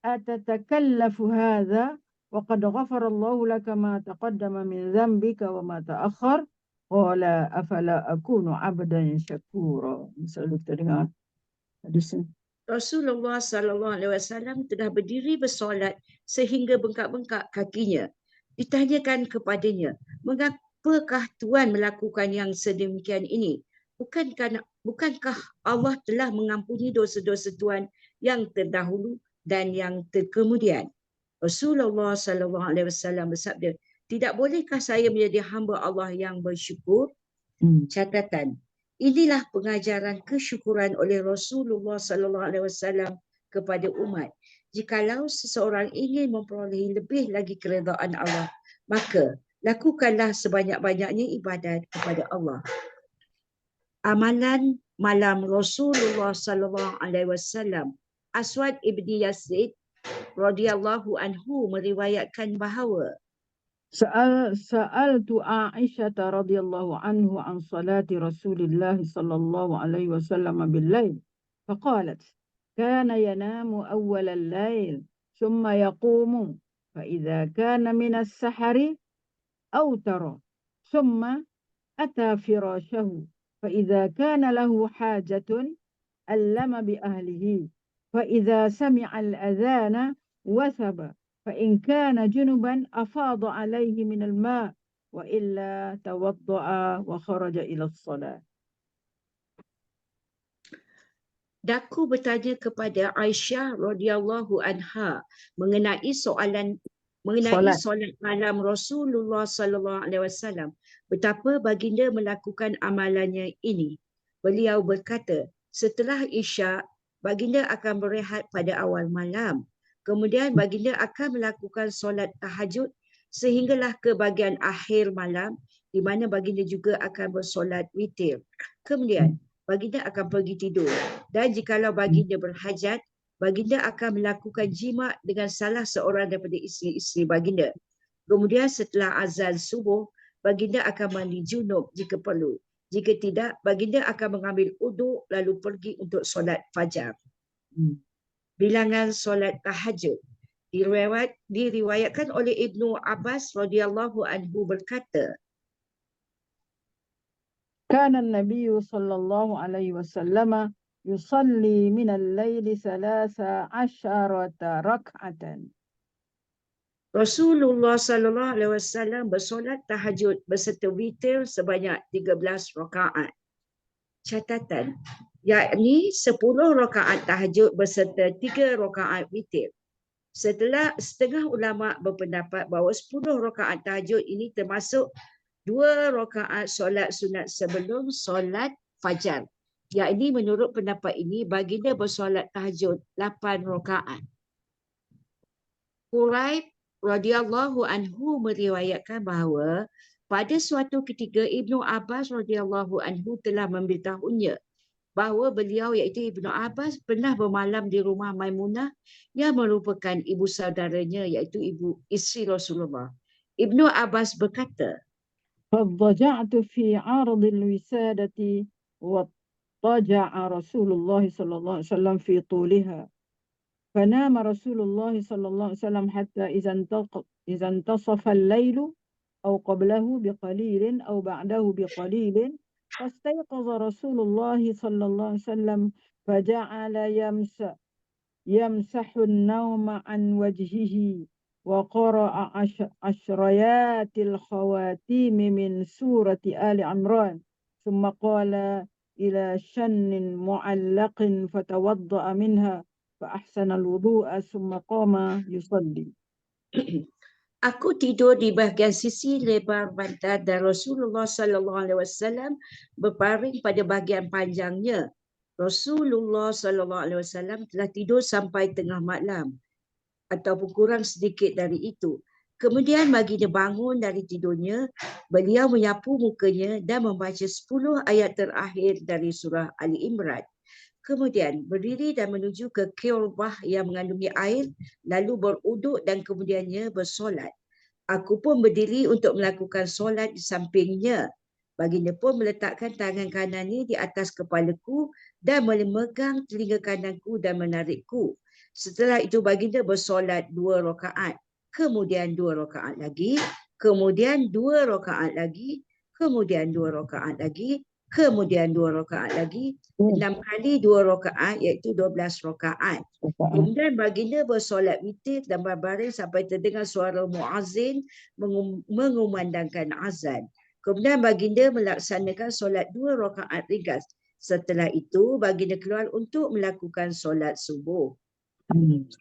Speaker 3: أتتكلف هذا وقد غفر الله لك ما تقدم من ذنبك وما تأخر قال أفلا أكون عبدا شكورا. Selalu kita dengar hadis ini.
Speaker 2: Rasulullah SAW telah berdiri bersolat sehingga bengkak-bengkak kakinya. Ditanyakan kepadanya, mengapakah Tuhan melakukan yang sedemikian ini? Bukankah Allah telah mengampuni dosa-dosa Tuhan yang terdahulu dan yang terkemudian? Rasulullah SAW bersabda, tidak bolehkah saya menjadi hamba Allah yang bersyukur? Catatan, inilah pengajaran kesyukuran oleh Rasulullah SAW kepada umat. Jikalau seseorang ingin memperoleh lebih lagi keredaan Allah, maka lakukanlah sebanyak-banyaknya ibadat kepada Allah. Amalan malam Rasulullah SAW. Aswad ibni Yazid radhiyallahu anhu meriwayatkan bahawa
Speaker 3: سألت عائشة رضي الله عنه عن صلاة رسول الله صلى الله عليه وسلم بالليل فقالت كان ينام أول الليل ثم يقوم فإذا كان من السحر أوتر ثم أتى فراشه فإذا كان له حاجة ألم بأهله فإذا سمع الأذان وثب فإن كان جنبا أفاض عليه من الماء وإلا توضأ وخرج إلى الصلاة.
Speaker 2: Daku bertanya kepada Aisyah radhiyallahu anha mengenai solat malam Rasulullah sallallahu alaihi wasallam. Betapa baginda melakukan amalannya ini. Beliau berkata, setelah Isyak, baginda akan berehat pada awal malam. Kemudian baginda akan melakukan solat tahajud sehinggalah ke bahagian akhir malam di mana baginda juga akan bersolat witir. Kemudian baginda akan pergi tidur. Dan jikalau baginda berhajat, baginda akan melakukan jima' dengan salah seorang daripada isteri-isteri baginda. Kemudian setelah azan subuh, baginda akan mandi junub jika perlu. Jika tidak, baginda akan mengambil uduk lalu pergi untuk solat fajar. Bilangan solat tahajud. Diriwayatkan oleh Ibnu Abbas radhiyallahu anhu berkata,
Speaker 3: كان النبي صلى الله عليه وسلم يصلي من الليل 13 ركعة.
Speaker 2: Rasulullah sallallahu alaihi wasallam bersolat tahajud berserta witir sebanyak 13 rakaat. Catatan, yakni 10 rakaat tahajud berserta 3 rakaat witir. Setengah ulama berpendapat bahawa 10 rakaat tahajud ini termasuk 2 rakaat solat sunat sebelum solat fajar. Yakni menurut pendapat ini baginda bersolat tahajud 8 rakaat. Quraib radhiyallahu anhu meriwayatkan bahawa pada suatu ketika Ibnu Abbas radhiyallahu anhu telah memberitahunya bahawa beliau iaitu Ibnu Abbas pernah bermalam di rumah Maimunah yang merupakan ibu saudaranya iaitu ibu isteri Rasulullah. Ibnu Abbas berkata,
Speaker 3: فاضطجعت في عرض الوسادة واضطجع رسول الله صلى الله عليه وسلم في طولها فنام رسول الله صلى الله عليه وسلم حتى إذا انتصف الليل أو قبله بقليل أو بعده بقليل فاستيقظ رسول الله صلى الله عليه وسلم فجعل يمسح النوم عن وجهه وقرأ عشريات الخواتيم من سورة آل عمران ثم قال إلى شن معلق فتوضأ منها فأحسن الوضوء ثم قام يصلي.
Speaker 2: Aku tidur di bahagian sisi lebar bantal dan Rasulullah sallallahu alaihi wasallam berbaring pada bahagian panjangnya. Rasulullah sallallahu alaihi wasallam telah tidur sampai tengah malam ataupun kurang sedikit dari itu. Kemudian baginda bangun dari tidurnya, beliau menyapu mukanya dan membaca 10 ayat terakhir dari surah Ali Imran. Kemudian berdiri dan menuju ke kirbah yang mengandungi air, lalu beruduk dan kemudiannya bersolat. Aku pun berdiri untuk melakukan solat di sampingnya. Baginda pun meletakkan tangan kanannya di atas kepalaku dan memegang telinga kananku dan menarikku. Setelah itu baginda bersolat 2 rakaat. Kemudian 2 rakaat lagi. Kemudian 2 rakaat lagi. Kemudian 2 rakaat lagi. Kemudian 2 rakaat lagi. 6 kali 2 rakaat iaitu 12 rakaat. Kemudian baginda bersolat witir dan berbaring sampai terdengar suara muazzin mengumandangkan azan. Kemudian baginda melaksanakan solat 2 rakaat ringkas. Setelah itu baginda keluar untuk melakukan solat subuh.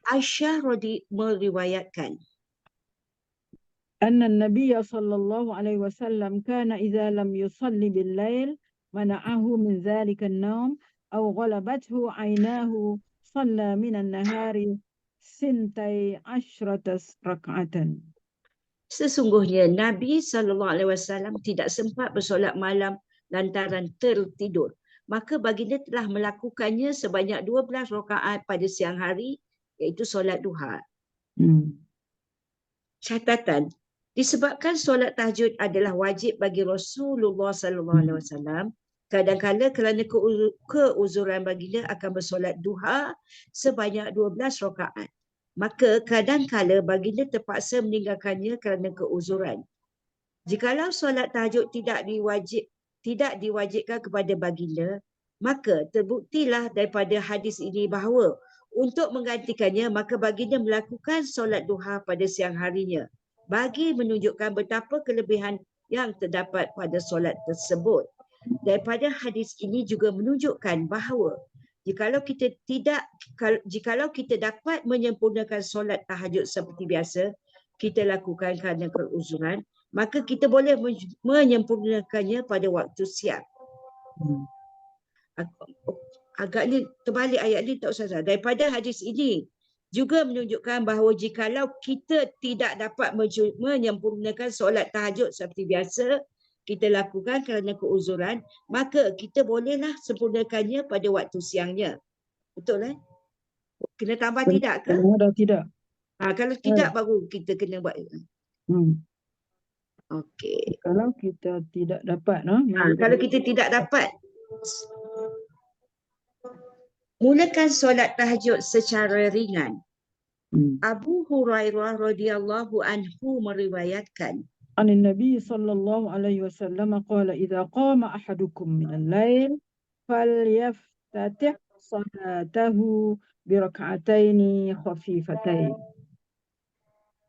Speaker 2: Aisyah meriwayatkan
Speaker 3: أن النبي صلى الله عليه وسلم كان إذا لم يصلي بالليل منعه من ذلك النوم أو غلبته عيناه صلى من النهار 12 ركعة.
Speaker 2: Sesungguhnya Nabi SAW tidak sempat bersolat malam lantaran tertidur. Maka baginda telah melakukannya sebanyak 12 rakaat pada siang hari iaitu solat duha. Catatan, disebabkan solat tahajud adalah wajib bagi Rasulullah SAW, kadang-kala kerana keuzuran baginda akan bersolat duha sebanyak 12 rakaat. Maka kadang-kala baginda terpaksa meninggalkannya kerana keuzuran. Jikalau solat tahajud tidak diwajibkan kepada baginda, maka terbuktilah daripada hadis ini bahawa untuk menggantikannya maka baginda melakukan solat duha pada siang harinya bagi menunjukkan betapa kelebihan yang terdapat pada solat tersebut. Daripada hadis ini juga menunjukkan bahawa jikalau kita dapat menyempurnakan solat tahajud seperti biasa, kita lakukan kerana keuzuran, maka kita boleh menyempurnakannya pada waktu siang. Agaknya terbalik ayat ni tak usah. Daripada hadis ini juga menunjukkan bahawa jikalau kita tidak dapat menyempurnakan solat tahajud seperti biasa, kita lakukan kerana keuzuran, maka kita bolehlah sempurnakannya pada waktu siangnya. Betul kan? Kena tambah tidak ke?
Speaker 3: Tidak.
Speaker 2: Kalau tidak baru kita kena buat. Okey.
Speaker 3: Kalau kita tidak dapat,
Speaker 2: Kalau kita tidak dapat, mulakan solat tahajud secara ringan. Abu Hurairah radhiyallahu anhu meriwayatkan,
Speaker 3: عن النبي صلى الله عليه وسلم قال إذا قام أحدكم من الليل فليفتتح صلاته بركعتين خفيفتين.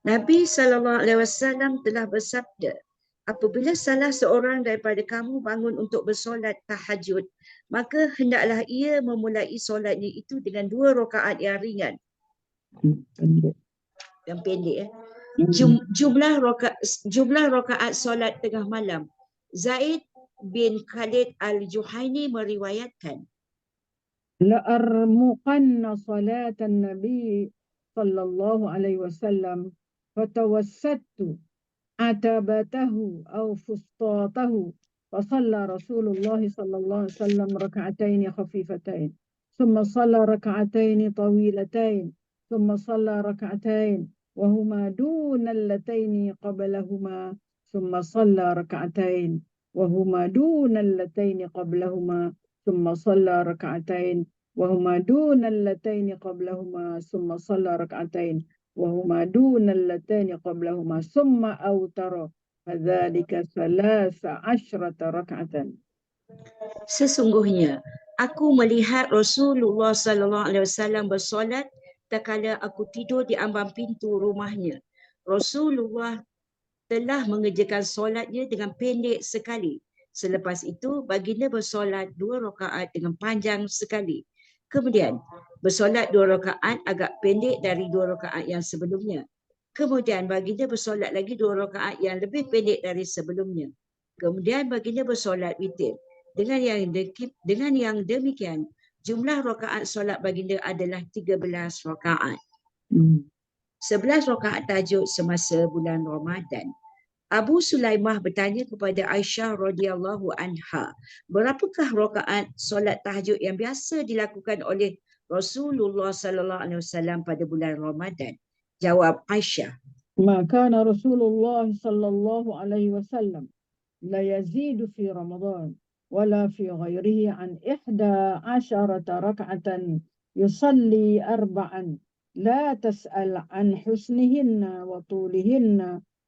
Speaker 2: Nabi SAW telah bersabda, apabila salah seorang daripada kamu bangun untuk bersolat tahajud, maka hendaklah ia memulai solatnya itu dengan 2 rakaat yang ringan. Yang pendek. Jumlah rakaat solat tengah malam. Zaid bin Khalid al-Juhaini meriwayatkan,
Speaker 3: لأرمقن صلاة النبي صلى الله عليه وسلم فتوسدت عتبته أو فسطاطه فصلى رسول الله صلى الله عليه وسلم ركعتين خفيفتين ثم صلى ركعتين طويلتين ثم صلى ركعتين وهما دون اللتين قبلهما ثم صلى ركعتين وهما دون اللتين قبلهما ثم صلى ركعتين وهما دون اللتين قبلهما ثم صلى ركعتين وهما دون اللتين قبلهما ثم أوتر فذلك 13 ركعة.
Speaker 2: sesungguhnya aku melihat Rasulullah SAW bersolat tatkala aku tidur di ambang pintu rumahnya. Rasulullah telah mengerjakan solatnya dengan pendek sekali. Selepas itu, baginda bersolat 2 rakaat dengan panjang sekali. Kemudian, bersolat 2 rakaat agak pendek dari 2 rakaat yang sebelumnya. Kemudian, baginda bersolat lagi 2 rakaat yang lebih pendek dari sebelumnya. Kemudian, baginda bersolat witir. Dengan yang demikian, jumlah rakaat solat baginda adalah 13 rakaat. 11 rakaat tahajud semasa bulan Ramadan. Abu Sulaimah bertanya kepada Aisyah radhiyallahu anha, berapakah rakaat solat tahajud yang biasa dilakukan oleh Rasulullah sallallahu alaihi wasallam pada bulan Ramadan? Jawab Aisyah,
Speaker 3: ما كان رسول الله صلى الله عليه وسلم لا يزيد في رمضان ولا في غيره عن 11 ركعة يصلي 4 لا تسأل عن حسنهن وطولهن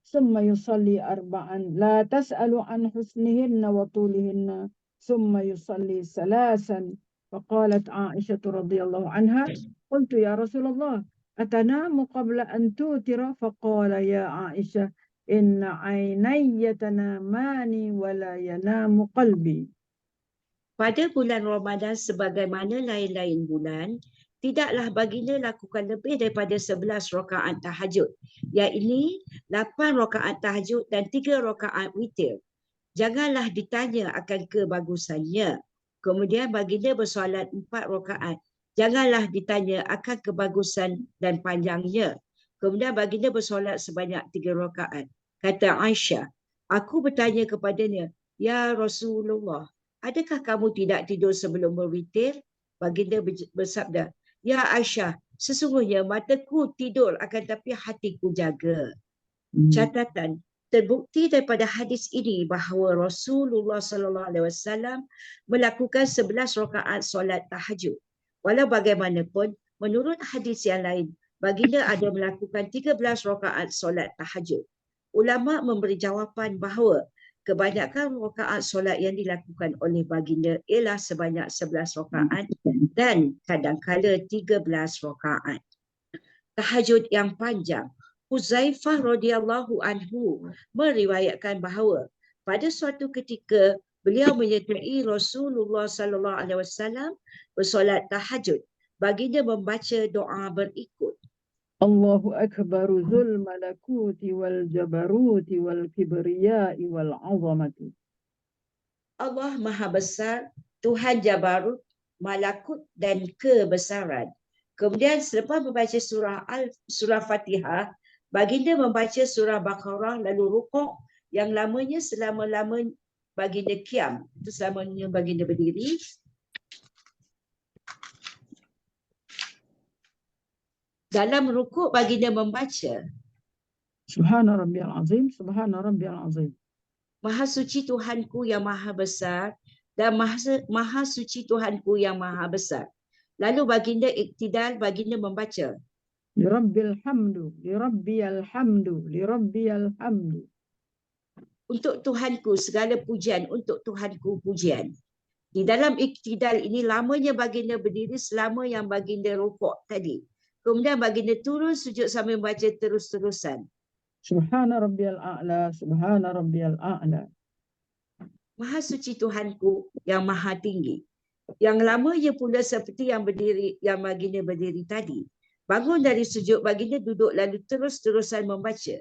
Speaker 3: ثم يصلي 4 لا تسأل عن حسنهن وطولهن ثم يصلي 3. فقالت عائشة رضي الله عنها قلت يا رسول الله أتنام قبل أن توتر؟ فقال يا عائشة إن عيني تنامان ولا ينام قلبي.
Speaker 2: pada bulan Ramadan sebagaimana lain-lain bulan, tidaklah baginda lakukan lebih daripada 11 rakaat tahajud, iaitu 8 rakaat tahajud dan 3 rakaat witir. Janganlah ditanya akan kebagusannya. Kemudian baginda bersolat 4 rakaat. Janganlah ditanya akan kebagusan dan panjangnya. Kemudian baginda bersolat sebanyak 3 rakaat. Kata Aisyah, aku bertanya kepadanya, ya Rasulullah, adakah kamu tidak tidur sebelum berwitir? Baginda bersabda, ya Aisyah, sesungguhnya mataku tidur akan tapi hatiku jaga. Catatan, terbukti daripada hadis ini bahawa Rasulullah SAW melakukan 11 rakaat solat tahajud. Walau bagaimanapun, menurut hadis yang lain, baginda ada melakukan 13 rakaat solat tahajud. Ulama memberi jawapan bahawa kebanyakan rakaat solat yang dilakukan oleh baginda ialah sebanyak 11 rakaat dan kadang-kala 13 rakaat. Tahajud yang panjang. Huzaifah radhiyallahu anhu meriwayatkan bahawa pada suatu ketika beliau menyertai Rasulullah sallallahu alaihi wasallam bersolat tahajud. Baginda membaca doa berikut.
Speaker 3: Allahu Akbar Zul Malakuti wal Jabaruti wal Kibriyai wal Azamati.
Speaker 2: Allah Maha Besar, Tuhan Jabarut, Malakut dan kebesaran. Kemudian selepas membaca surah Fatihah, baginda membaca surah Baqarah lalu rukuk yang lamanya selama-lama baginda qiyam. Itu selamanya baginda berdiri. Dalam rukuk baginda membaca
Speaker 3: Subhana rabbiyal azim, subhana rabbiyal azim.
Speaker 2: Maha suci Tuhanku yang maha besar dan maha suci Tuhanku yang maha besar. Lalu baginda iktidal, baginda membaca.
Speaker 3: Li rabbil hamdu, li rabbiyal hamdu, li rabbiyal hamdu.
Speaker 2: Untuk Tuhanku segala pujian, untuk Tuhanku pujian. Di dalam iktidal ini lamanya baginda berdiri selama yang baginda rukuk tadi. Kemudian baginda turun sujud sambil membaca terus-terusan.
Speaker 3: Subhana rabbiyal a'la, subhana rabbiyal a'la.
Speaker 2: Maha suci Tuhanku yang maha tinggi. Yang lamanya pula seperti yang baginda berdiri tadi. Bangun dari sujud, baginda duduk lalu terus-terusan membaca.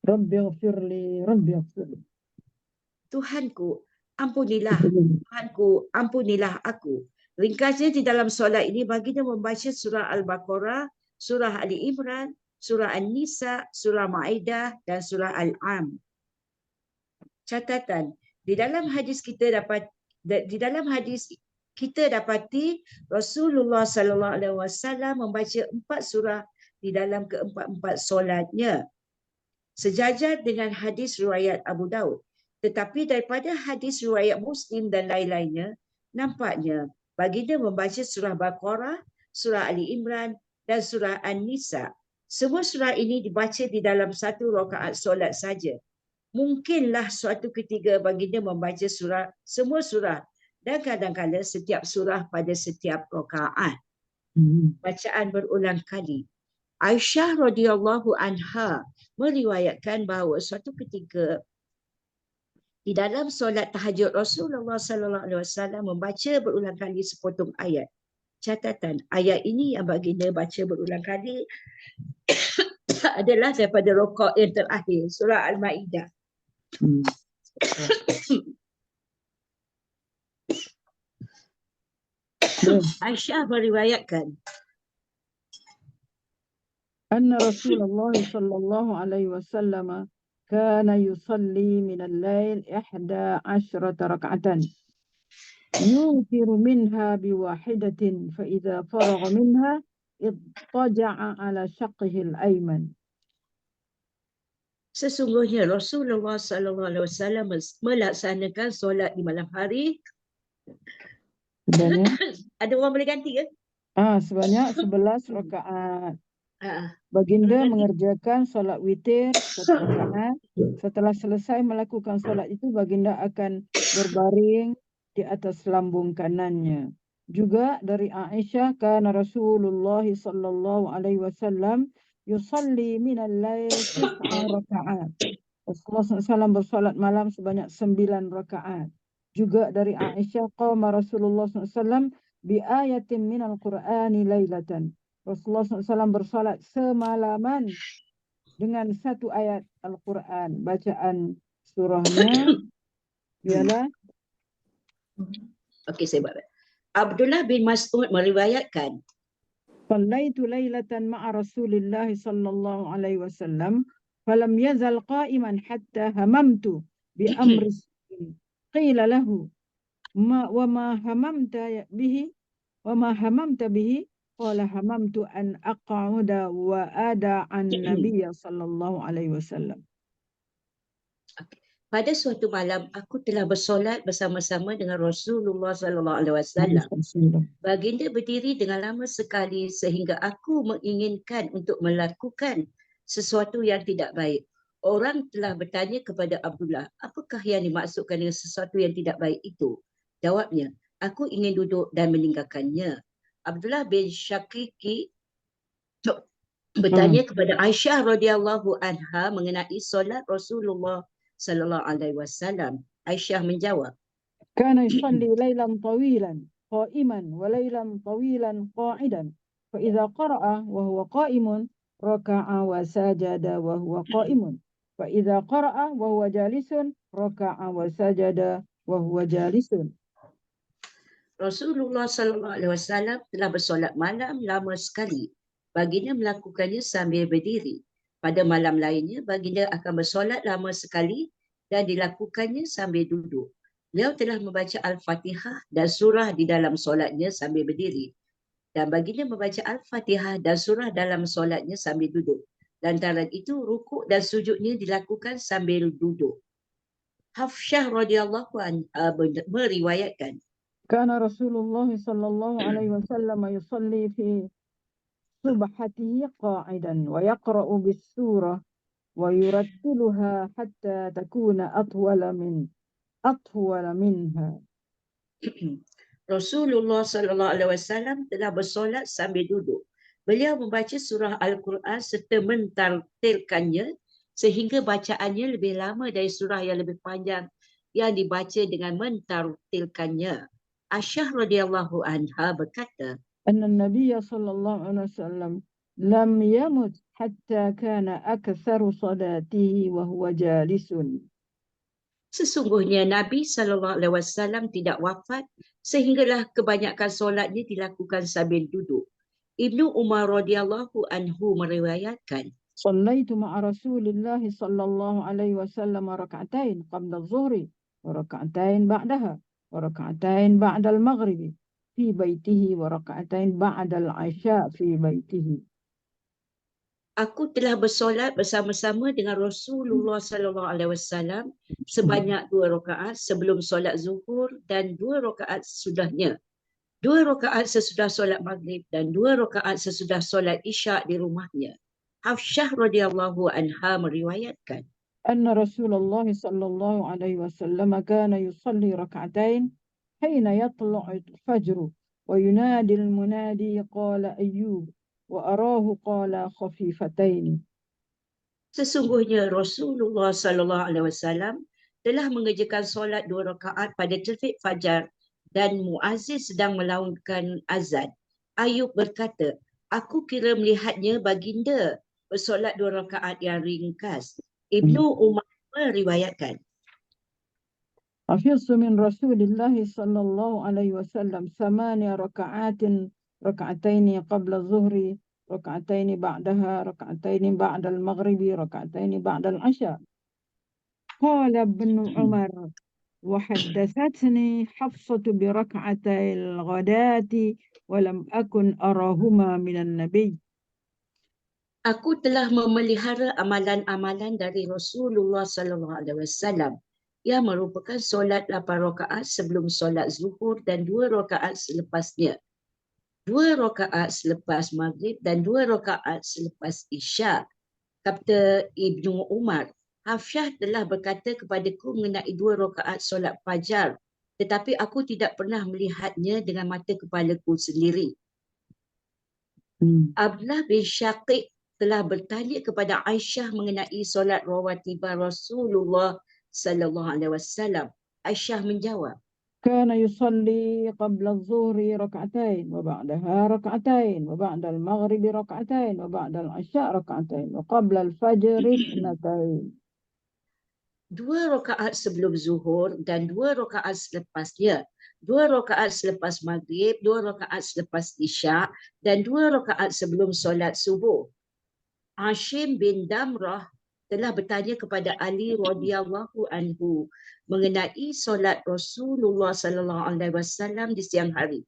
Speaker 3: Rabbighfirli, rabbighfirli.
Speaker 2: Tuhanku, ampunilah. Tuhanku, ampunilah aku. Ringkasnya di dalam solat ini baginda membaca surah Al-Baqarah, surah Ali Imran, surah An-Nisa, surah Ma'idah dan surah Al-Am. Catatan, di dalam hadis kita dapati Rasulullah sallallahu alaihi wasallam membaca 4 surah di dalam keempat-empat solatnya. Sejajar dengan hadis riwayat Abu Daud. Tetapi daripada hadis riwayat Muslim dan lain-lainnya, nampaknya baginda membaca surah Baqarah, surah Ali Imran dan surah An-Nisa. Semua surah ini dibaca di dalam satu rakaat solat saja. Mungkinlah suatu ketika baginda membaca semua surah dan kadang-kadang setiap surah pada setiap rakaat. Bacaan berulang kali. Aisyah radhiyallahu anha meriwayatkan bahawa suatu ketika di dalam solat tahajud Rasulullah sallallahu alaihi wasallam membaca berulang kali sepotong ayat. Catatan, ayat ini yang baginda baca berulang kali adalah daripada rakaat yang terakhir, surah Al-Maidah. Aisyah meriwayatkan
Speaker 3: anna Rasulullah sallallahu alaihi wasallam kana yusalli min al-lail 11 rak'atan yuthiru minha biwahidatin fa idza faragha minha ittaja'a ala shaqqihi al-ayman.
Speaker 2: Sesungguhnya Rasulullah sallallahu alaihi wasallam melaksanakan solat di malam hari. Ada orang boleh ganti ke?
Speaker 3: Sebanyak 11 rakaat. Baginda mengerjakan solat witir 1 rakaat. Setelah selesai melakukan solat itu, baginda akan berbaring di atas lambung kanannya. Juga dari Aisyah, kana Rasulullah sallallahu alaihi wasallam yusalli min al-lail 9 rakaat. Rasulullah SAW bersolat malam sebanyak 9 rakaat. Juga dari Aisyah, qama Rasulullah SAW bi ayatin min al-Qur'ani lailatan. Rasulullah SAW bersolat semalaman dengan 1 ayat Al-Quran. Bacaan surahnya ialah
Speaker 2: saya buat. Abdullah bin Mas'ud meriwayatkan,
Speaker 3: Sallaitu lailatan ma'a Rasulillah sallallahu alaihi wasallam falam yazal qa'iman hatta hamamtu bi amri qila lahu wa ma hamamta bihi qala hamamtu an aq'uda wa ada an Nabiy sallallahu alaihi wasallam.
Speaker 2: pada suatu malam aku telah bersolat bersama-sama dengan Rasulullah sallallahu alaihi wasallam. Baginda berdiri dengan lama sekali sehingga aku menginginkan untuk melakukan sesuatu yang tidak baik. Orang telah bertanya kepada Abdullah, apakah yang dimaksudkan dengan sesuatu yang tidak baik itu? Jawabnya, aku ingin duduk dan meninggalkannya. Abdullah bin Syakiki bertanya kepada Aisyah radhiyallahu anha mengenai solat Rasulullah sallallahu alaihi wasallam. Aisyah menjawab,
Speaker 3: Kana yusalli lailan tawilan qa'iman wa lailan tawilan qa'idan. Fa idza qara'a wa huwa qa'imun raka'a wa sajada wa huwa qa'imun. Fa idza qara'a wa huwa jalisun raka'a wa sajada wa huwa jalisun.
Speaker 2: Rasulullah sallallahu alaihi wasallam telah bersolat malam lama sekali. Baginda melakukannya sambil berdiri. Pada malam lainnya, baginda akan bersolat lama sekali dan dilakukannya sambil duduk. Beliau telah membaca Al-Fatihah dan surah di dalam solatnya sambil berdiri. Dan baginda membaca Al-Fatihah dan surah dalam solatnya sambil duduk. Lantaran itu rukuk dan sujudnya dilakukan sambil duduk. Hafsyah radhiyallahu anha meriwayatkan,
Speaker 3: كان رسول الله صلى الله عليه وسلم يصلي في سبحته قاعدا ويقرأ بالسورة ويرتلها حتى تكون أطول منها.
Speaker 2: Rasulullah sallallahu alaihi wasallam telah bersolat sambil duduk. Beliau membaca surah Al-Quran serta mentartilkannya sehingga bacaannya lebih lama dari surah yang lebih panjang yang dibaca dengan mentartilkannya. Aisyah radhiyallahu anha berkata,
Speaker 3: أن النبي صلى الله عليه وسلم لم يمت حتى كان أكثر صلاته وهو جالس.
Speaker 2: sesungguhnya Nabi SAW tidak wafat sehinggalah kebanyakan solatnya dilakukan sambil duduk. Ibnu Umar radhiyallahu anhu meriwayatkan,
Speaker 3: صليت مع رسول الله صلى الله عليه وسلم ركعتين قبل الظهر وركعتين بعدها وركعتين بعد المغرب في بيته وركعتين بعد العشاء في بيته.
Speaker 2: Aku telah bersolat bersama-sama dengan Rasulullah SAW sebanyak 2 rakaat sebelum solat zuhur dan 2 rakaat sesudahnya. 2 rakaat sesudah solat maghrib dan 2 rakaat sesudah solat isyak di rumahnya. Hafsyah radhiyallahu anha meriwayatkan,
Speaker 3: أن رسول الله صلى الله عليه وسلم كان يصلي ركعتين حين يطلع الفجر وينادي المنادي قال أيوب وأراه قال خفيفتين.
Speaker 2: sesungguhnya Rasulullah SAW telah mengerjakan solat 2 rakaat pada terbit fajar dan muazzin sedang melaungkan azan. Ayub berkata, aku kira melihatnya baginda bersolat 2 rakaat yang ringkas. Ibnu Umar meriwayatkan,
Speaker 3: حفظت من رسول الله صلى الله عليه وسلم 8 ركعات ركعتين قبل الظهر ركعتين بعدها ركعتين بعد المغرب ركعتين بعد العشاء. قال ابن عمر وحدثتني حفصة بركعتي الغداة ولم أكن أراهما من النبي.
Speaker 2: aku telah memelihara amalan-amalan dari Rasulullah SAW yang merupakan solat 8 rakaat sebelum solat zuhur dan 2 rakaat selepasnya. 2 rakaat selepas maghrib dan 2 rakaat selepas isyak. Kata Ibnu Umar, Hafsyah telah berkata kepadaku mengenai 2 rakaat solat fajar, tetapi aku tidak pernah melihatnya dengan mata kepalaku sendiri. Abdullah bin Syaqiq telah bertanya kepada Aisyah mengenai solat rawatibah Rasulullah sallallahu alaihi wasallam. Aisyah menjawab,
Speaker 3: كان يصلي قبل الظهر ركعتين وبعدها ركعتين وبعد المغرب ركعتين وبعد العشاء ركعتين وقبل الفجر 2.
Speaker 2: 2 rakaat sebelum zuhur dan 2 rakaat selepasnya, 2 rakaat selepas maghrib, 2 rakaat selepas isyak dan 2 rakaat sebelum solat subuh. Hashim bin Damrah telah bertanya kepada Ali radhiyallahu anhu mengenai solat Rasulullah sallallahu alaihi wasallam di siang hari.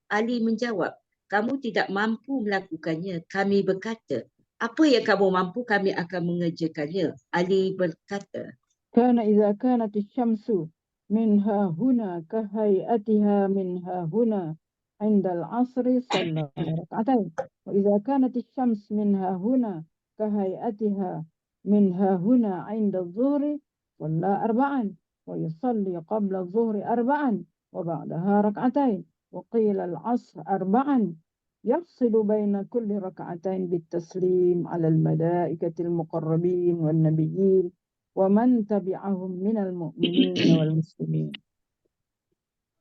Speaker 2: Ali menjawab, kamu tidak mampu melakukannya. Kami berkata, apa yang kamu mampu, kami akan mengerjakannya. Ali berkata,
Speaker 3: كان إذا كانت الشمس منها هنا كهيئتها منها هنا عند العصر صلى ركعتين وإذا كانت الشمس منها هنا كهيئتها منها هنا عند الظهر صلى 4 ويصلي قبل الظهر 4 وبعدها ركعتين وقيل العصر 4 يفصل بين كل ركعتين بالتسليم على الملائكة المقربين والنبيين ومن تبعهم من المؤمنين والمسلمين.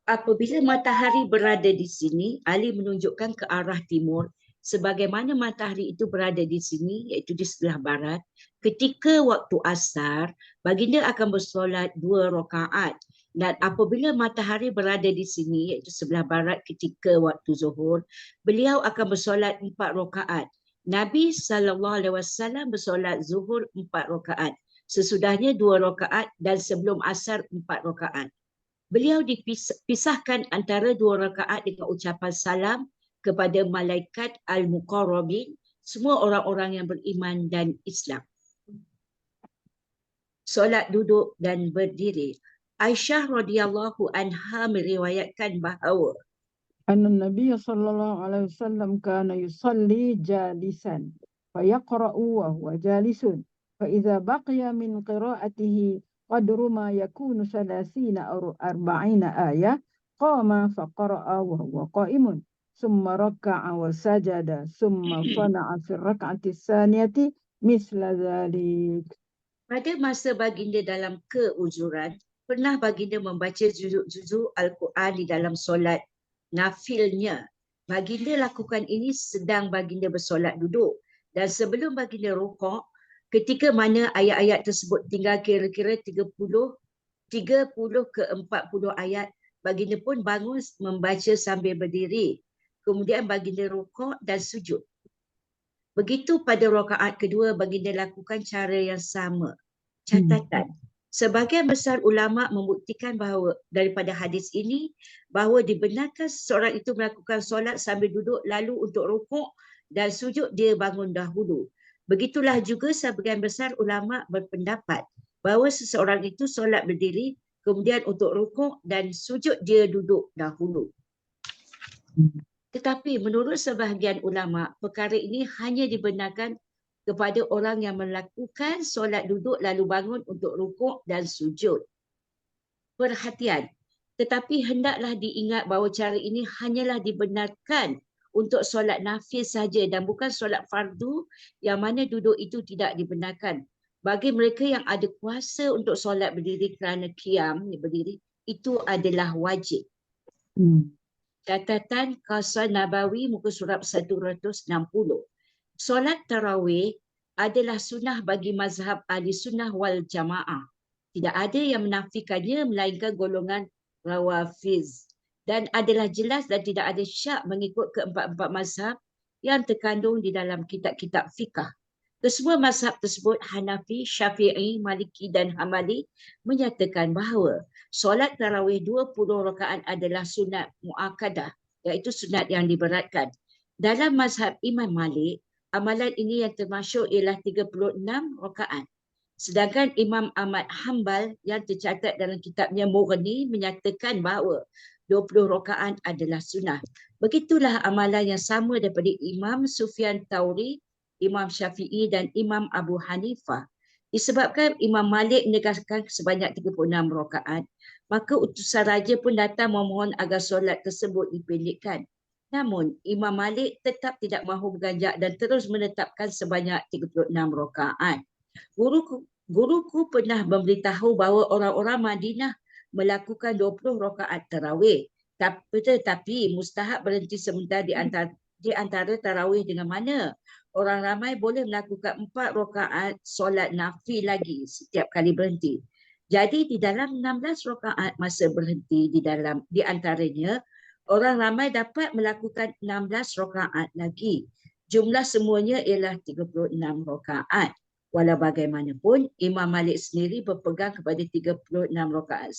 Speaker 2: apabila matahari berada di sini, Ali menunjukkan ke arah timur, sebagaimana matahari itu berada di sini, iaitu di sebelah barat. Ketika waktu asar, baginda akan bersolat 2 rakaat. Dan apabila matahari berada di sini, iaitu sebelah barat ketika waktu zuhur, beliau akan bersolat 4 rakaat. Nabi SAW bersolat zuhur 4 rakaat. Sesudahnya 2 rakaat dan sebelum asar 4 rakaat. Beliau dipisahkan antara 2 rakaat dengan ucapan salam kepada malaikat al-muqarrabin semua orang-orang yang beriman dan Islam. Solat duduk dan berdiri. Aisyah radhiyallahu anha meriwayatkan bahawa
Speaker 3: أن النبي صلى الله عليه وسلم كان يصلي جالسا فيقرأ وهو جالس فإذا بقي من قراءته قدر ما يكون 30 أو 40 آية قام فقرأ وهو قائم ثم ركع وسجد ثم صنع في الركعة الثانية مثل ذلك.
Speaker 2: pada masa baginda dalam keuzuran, pernah baginda membaca juzuk Al-Quran di dalam solat nafilnya. Baginda lakukan ini sedang baginda bersolat duduk. Dan sebelum baginda rukuk, ketika mana ayat-ayat tersebut tinggal kira-kira 30 ke 40 ayat, baginda pun bangun membaca sambil berdiri. Kemudian baginda rukuk dan sujud. Begitu pada rakaat kedua, baginda lakukan cara yang sama. Catatan. Sebahagian besar ulama membuktikan bahawa daripada hadis ini bahawa dibenarkan seseorang itu melakukan solat sambil duduk lalu untuk rukuk dan sujud dia bangun dahulu. Begitulah juga sebahagian besar ulama berpendapat bahawa seseorang itu solat berdiri kemudian untuk rukuk dan sujud dia duduk dahulu. Tetapi menurut sebahagian ulama, perkara ini hanya dibenarkan kepada orang yang melakukan solat duduk lalu bangun untuk rukuk dan sujud. Perhatian, tetapi hendaklah diingat bahawa cara ini hanyalah dibenarkan untuk solat nafil saja dan bukan solat fardu yang mana duduk itu tidak dibenarkan. Bagi mereka yang ada kuasa untuk solat berdiri kerana qiyam, berdiri, itu adalah wajib. Catatan Qasar Nabawi muka surat 160. Solat tarawih adalah sunnah bagi mazhab ahli sunnah wal jamaah. Tidak ada yang menafikannya melainkan golongan rawafiz. Dan adalah jelas dan tidak ada syak mengikut keempat-empat mazhab yang terkandung di dalam kitab-kitab fiqh. Kesemua mazhab tersebut, Hanafi, Syafi'i, Maliki dan Hambali, menyatakan bahawa solat tarawih 20 rakaat adalah sunat muakkadah, iaitu sunat yang diberatkan. Dalam mazhab Imam Malik, amalan ini yang termasyhur ialah 36 rakaat. Sedangkan Imam Ahmad Hanbal yang tercatat dalam kitabnya Mughni menyatakan bahawa 20 rakaat adalah sunnah. Begitulah amalan yang sama daripada Imam Sufyan Thauri, Imam Syafi'i dan Imam Abu Hanifah. Disebabkan Imam Malik menegaskan sebanyak 36 rakaat, maka utusan raja pun datang memohon agar solat tersebut dipendekkan. Namun, Imam Malik tetap tidak mahu berganjak dan terus menetapkan sebanyak 36 rakaat. Guruku pernah memberitahu bahawa orang-orang Madinah melakukan 20 rakaat tarawih. Tetapi mustahab berhenti sebentar di antara tarawih dengan mana orang ramai boleh melakukan 4 rakaat solat nafil lagi setiap kali berhenti. Jadi di dalam 16 rakaat masa berhenti di antaranya, orang ramai dapat melakukan 16 rakaat lagi. Jumlah semuanya ialah 36 rakaat. Walau bagaimanapun, Imam Malik sendiri berpegang kepada 36 rakaat.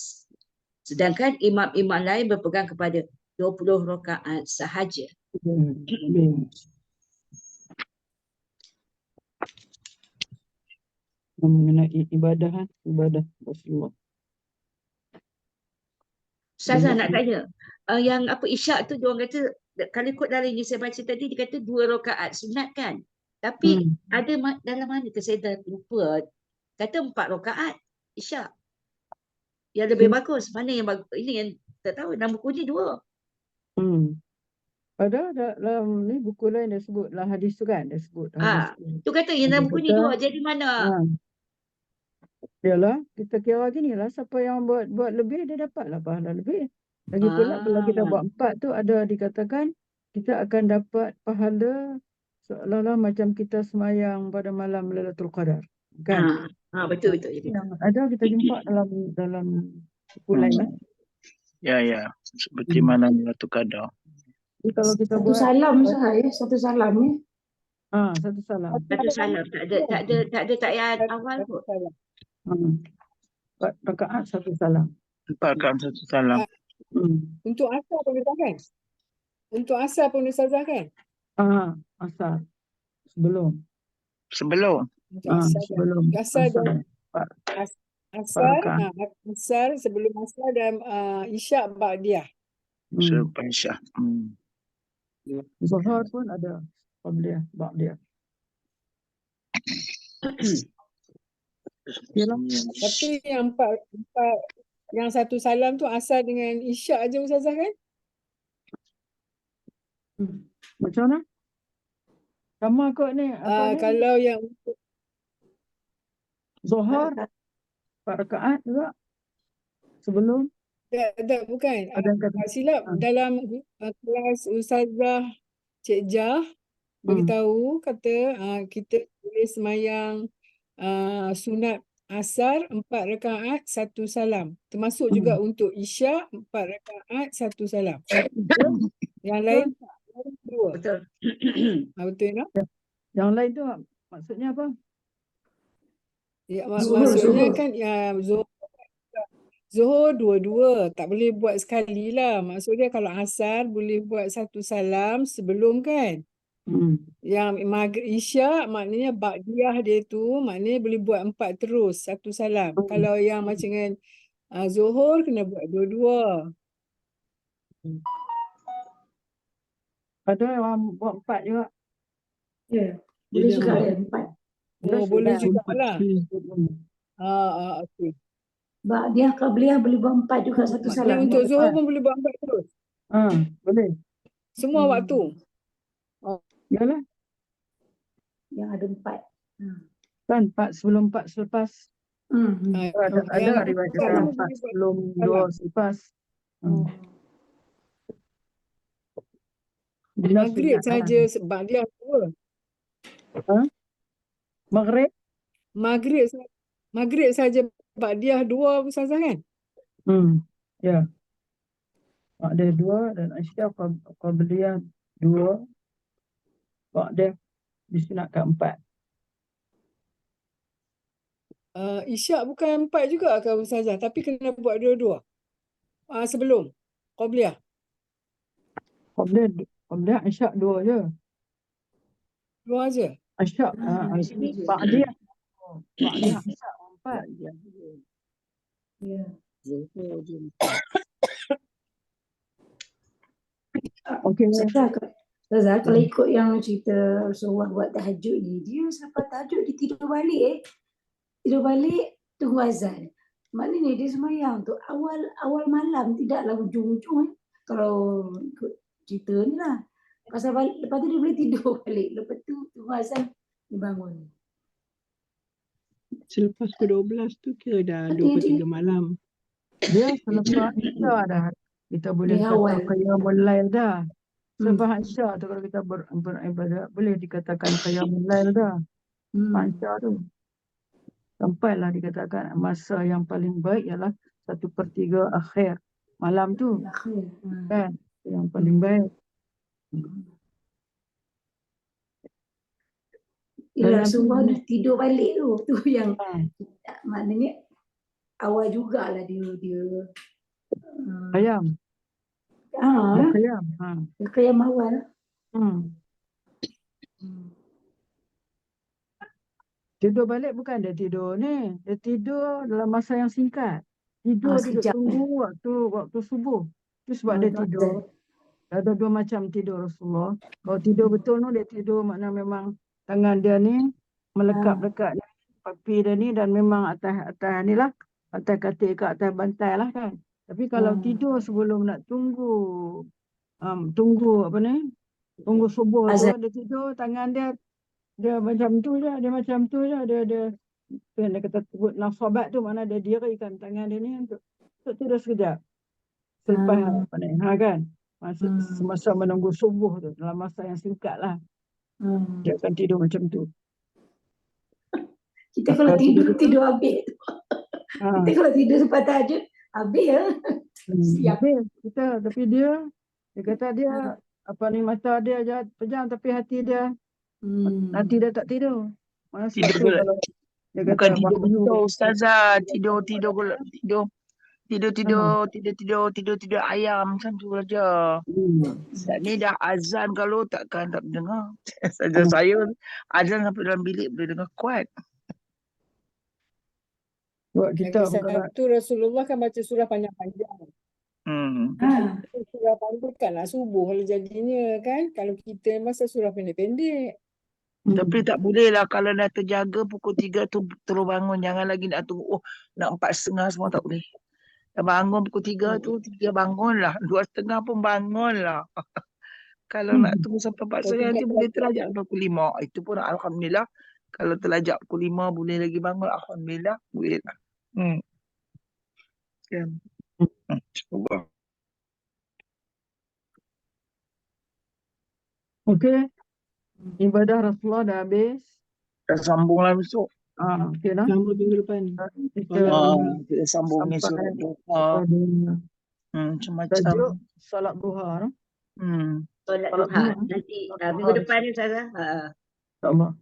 Speaker 2: Sedangkan imam-imam lain berpegang kepada 20 rakaat sahaja.
Speaker 3: Mengenai ibadah Rasulullah.
Speaker 2: Ustazah nak tanya, yang apa isyak tu diorang kata, kalau ikut dari yang saya baca tadi, dia kata 2 rakaat sunat kan? Tapi ada dalam mana ke saya dah lupa, kata 4 rakaat isyak. Yang lebih bagus, mana yang bagus? Ini yang tak tahu, dalam buku ni 2.
Speaker 3: Ada dalam ni buku lain dia sebut lah hadis tu kan, dia sebut hadis
Speaker 2: tu kata yang dalam buku ni 2, jadi mana?
Speaker 3: Yalah, kita kira gini lah, siapa yang buat lebih dia dapatlah pahala lebih. Lagi pula bila kita buat 4 tu ada dikatakan kita akan dapat pahala seolah-olah macam kita semayang pada malam Lailatul Qadar. Kan?
Speaker 2: Betul.
Speaker 3: Yang ada kita jumpa dalam buku lain lah.
Speaker 4: Ya, seperti mana Lailatul Qadar.
Speaker 3: Jadi kalau kita
Speaker 5: Satu
Speaker 3: buat
Speaker 5: salam saya, satu salam ni.
Speaker 3: satu salam.
Speaker 2: Satu salam, tak ada ayat awal kot.
Speaker 3: 4 rakaat satu salam.
Speaker 4: 4 rakaat satu salam.
Speaker 6: Untuk asar pun Ustazah kan? Untuk asar pun Ustazah kan?
Speaker 3: Asar. sebelum.
Speaker 4: Sebelum.
Speaker 6: Untuk asar dah.
Speaker 3: Sebelum
Speaker 6: Asar dah.
Speaker 3: Empat
Speaker 6: Asar,
Speaker 3: rakaat.
Speaker 6: asar sebelum asar dan isyak ba'diyah.
Speaker 4: Selepas Isyak.
Speaker 3: Zuhur pun ada qabliyah, ba'diyah. Yalah.
Speaker 6: Tapi yang empat yang satu salam tu asar dengan isyak aja Ustazah kan?
Speaker 3: Macam mana? Sama kot ni. Apa ni?
Speaker 6: Kalau yang
Speaker 3: Zuhur 4 rakaat juga. Sebelum
Speaker 6: tak bukan.
Speaker 3: ada yang kata.
Speaker 6: Tak silap dalam kelas Ustazah Cik Jah beritahu kata kita boleh semayang sunat asar 4 rakaat 1 salam. Termasuk juga untuk isyak 4 rakaat 1 salam. Yang lain tak, yang lain 2.
Speaker 2: Betul.
Speaker 6: Betul tak?
Speaker 3: Yang lain tu maksudnya apa?
Speaker 6: Ya,
Speaker 2: Zuhur,
Speaker 6: maksudnya
Speaker 2: zuhur.
Speaker 6: kan Zuhur dua-dua, tak boleh buat sekali lah. Maksudnya kalau asar boleh buat 1 salam sebelum kan. Yang maghrib isyak maknanya ba'diyah dia tu maknanya boleh buat 4 terus 1 salam. Kalau yang macam dengan Zuhur kena buat dua-dua.
Speaker 3: Ada orang buat 4 juga.
Speaker 2: Ya, boleh juga ada 4.
Speaker 6: Oh, boleh jugalah. Okey.
Speaker 2: Ba'diyah qabliyah boleh buat 4 juga satu
Speaker 6: Maknanya
Speaker 2: salam.
Speaker 6: untuk Zuhur pun boleh buat 4 terus.
Speaker 3: Boleh.
Speaker 6: Semua waktu.
Speaker 3: Yalah.
Speaker 2: Yang ada 4.
Speaker 3: Kan 4 sebelum 4 selepas. Ada
Speaker 6: Yang
Speaker 3: riwayat
Speaker 6: empat
Speaker 3: kata
Speaker 6: tu
Speaker 3: 4
Speaker 6: boleh buat
Speaker 3: sebelum
Speaker 6: salam.
Speaker 3: 2 selepas.
Speaker 6: Maghrib saja ba'diyah 2. Maghrib saja ba'diyah 2 Ustazah kan?
Speaker 3: Ya. Ada 2 dan isyak qabliyah 2. Ba'diyah disunatkan 4.
Speaker 6: Isyak bukan 4 juga ke Ustazah, tapi kena buat dua-dua. Sebelum qabliyah.
Speaker 3: Qabliyah isyak 2 je.
Speaker 6: 2 aja.
Speaker 3: Isyak ba'diyah. Ba'diyah isyak 4.
Speaker 2: Ya.
Speaker 3: Okey.
Speaker 2: Ustazah, kalau ikut yang cerita Rasulullah buat tahajud ni, dia selepas tahajud dia tidur balik. Tidur balik tunggu azan. Maknanya dia semayang tu awal malam, tidaklah ujung-ujung. Kalau ikut cerita ni lah. Lepas tu dia boleh tidur balik. Lepas tu tunggu azan dia bangun.
Speaker 7: Selepas ke-12 tu kira dah 23 malam.
Speaker 3: Dia selepas isyak dah. Kita boleh
Speaker 2: Dia
Speaker 3: kata
Speaker 2: awal.
Speaker 3: qiyamul lail dah. Selepas isyak tu kalau kita beribadat boleh dikatakan qiyamul lail dah. Isyak tu. Sampailah dikatakan masa yang paling baik ialah 1/3 akhir malam tu. Kan? Yang paling baik.
Speaker 2: Ialah Rasulullah dah tidur balik tu. Tu yang maknanya awal jugalah dia
Speaker 3: Qiyam. Qiyam.
Speaker 2: Qiyam awal.
Speaker 3: Tidur balik bukan dia tidur ni. Dia tidur dalam masa yang singkat. Tidur dia
Speaker 2: Sekejap.
Speaker 3: tunggu waktu subuh. Itu sebab dia tidur. Ada 2 macam tidur Rasulullah. Kalau tidur betul tu dia tidur makna memang tangan dia ni melekat dekat papi dia ni dan memang atas ni lah. Atas katil ke atas bantal lah kan. Tapi kalau tidur sebelum nak tunggu apa ni? Tunggu subuh tu dia tidur tangan dia macam tu je, dia kata sebut nasabat tu mana dia dirikan tangan dia ni untuk tidur sekejap. Selepas apa ni? Kan? Semasa menunggu subuh tu dalam masa yang singkat lah. Dia akan tidur macam tu.
Speaker 2: Kita kalau tidur habis. Kita kalau tidur selepas tahajud habis ya.
Speaker 3: Habis kita, tapi dia kata dia apa ni, mata dia pejam tapi hati dia tak tidur.
Speaker 4: Tidur kalau dia kata bukan tidur betul Ustazah, tidur tidur ayam macam tu aja. Saat ni dah azan kalau tak dengar. Saja saya azan sampai dalam bilik boleh dengar kuat.
Speaker 3: Buat kita
Speaker 6: Lagi satu Rasulullah kan baca surah panjang-panjang. Surah panjang bukanlah subuh kalau jadinya kan. Kalau kita masa surah pendek-pendek.
Speaker 4: Tapi tak boleh lah kalau dah terjaga pukul 3 tu terus bangun. Jangan lagi nak tunggu nak 4:30 semua tak boleh. Dah bangun pukul 3 tu 3 bangun lah. 2:30 pun bangun lah. Kalau nak tunggu sampai 4:30 nanti boleh terlajak sampai pukul 5. Itu pun alhamdulillah. Kalau terlajak pukul 5 boleh lagi bangun. Alhamdulillah boleh lah. Kan. Cuba.
Speaker 3: Okey. Ibadah Rasulullah dah habis.
Speaker 4: Dah sambung lah besok.
Speaker 3: Okey dah.
Speaker 7: Sambung minggu depan.
Speaker 4: Kita sambung ni surat duha. Macam-macam.
Speaker 3: Tajuk solat duha.
Speaker 2: Solat duha. Nanti minggu depan ni Ustazah.
Speaker 3: InsyaAllah.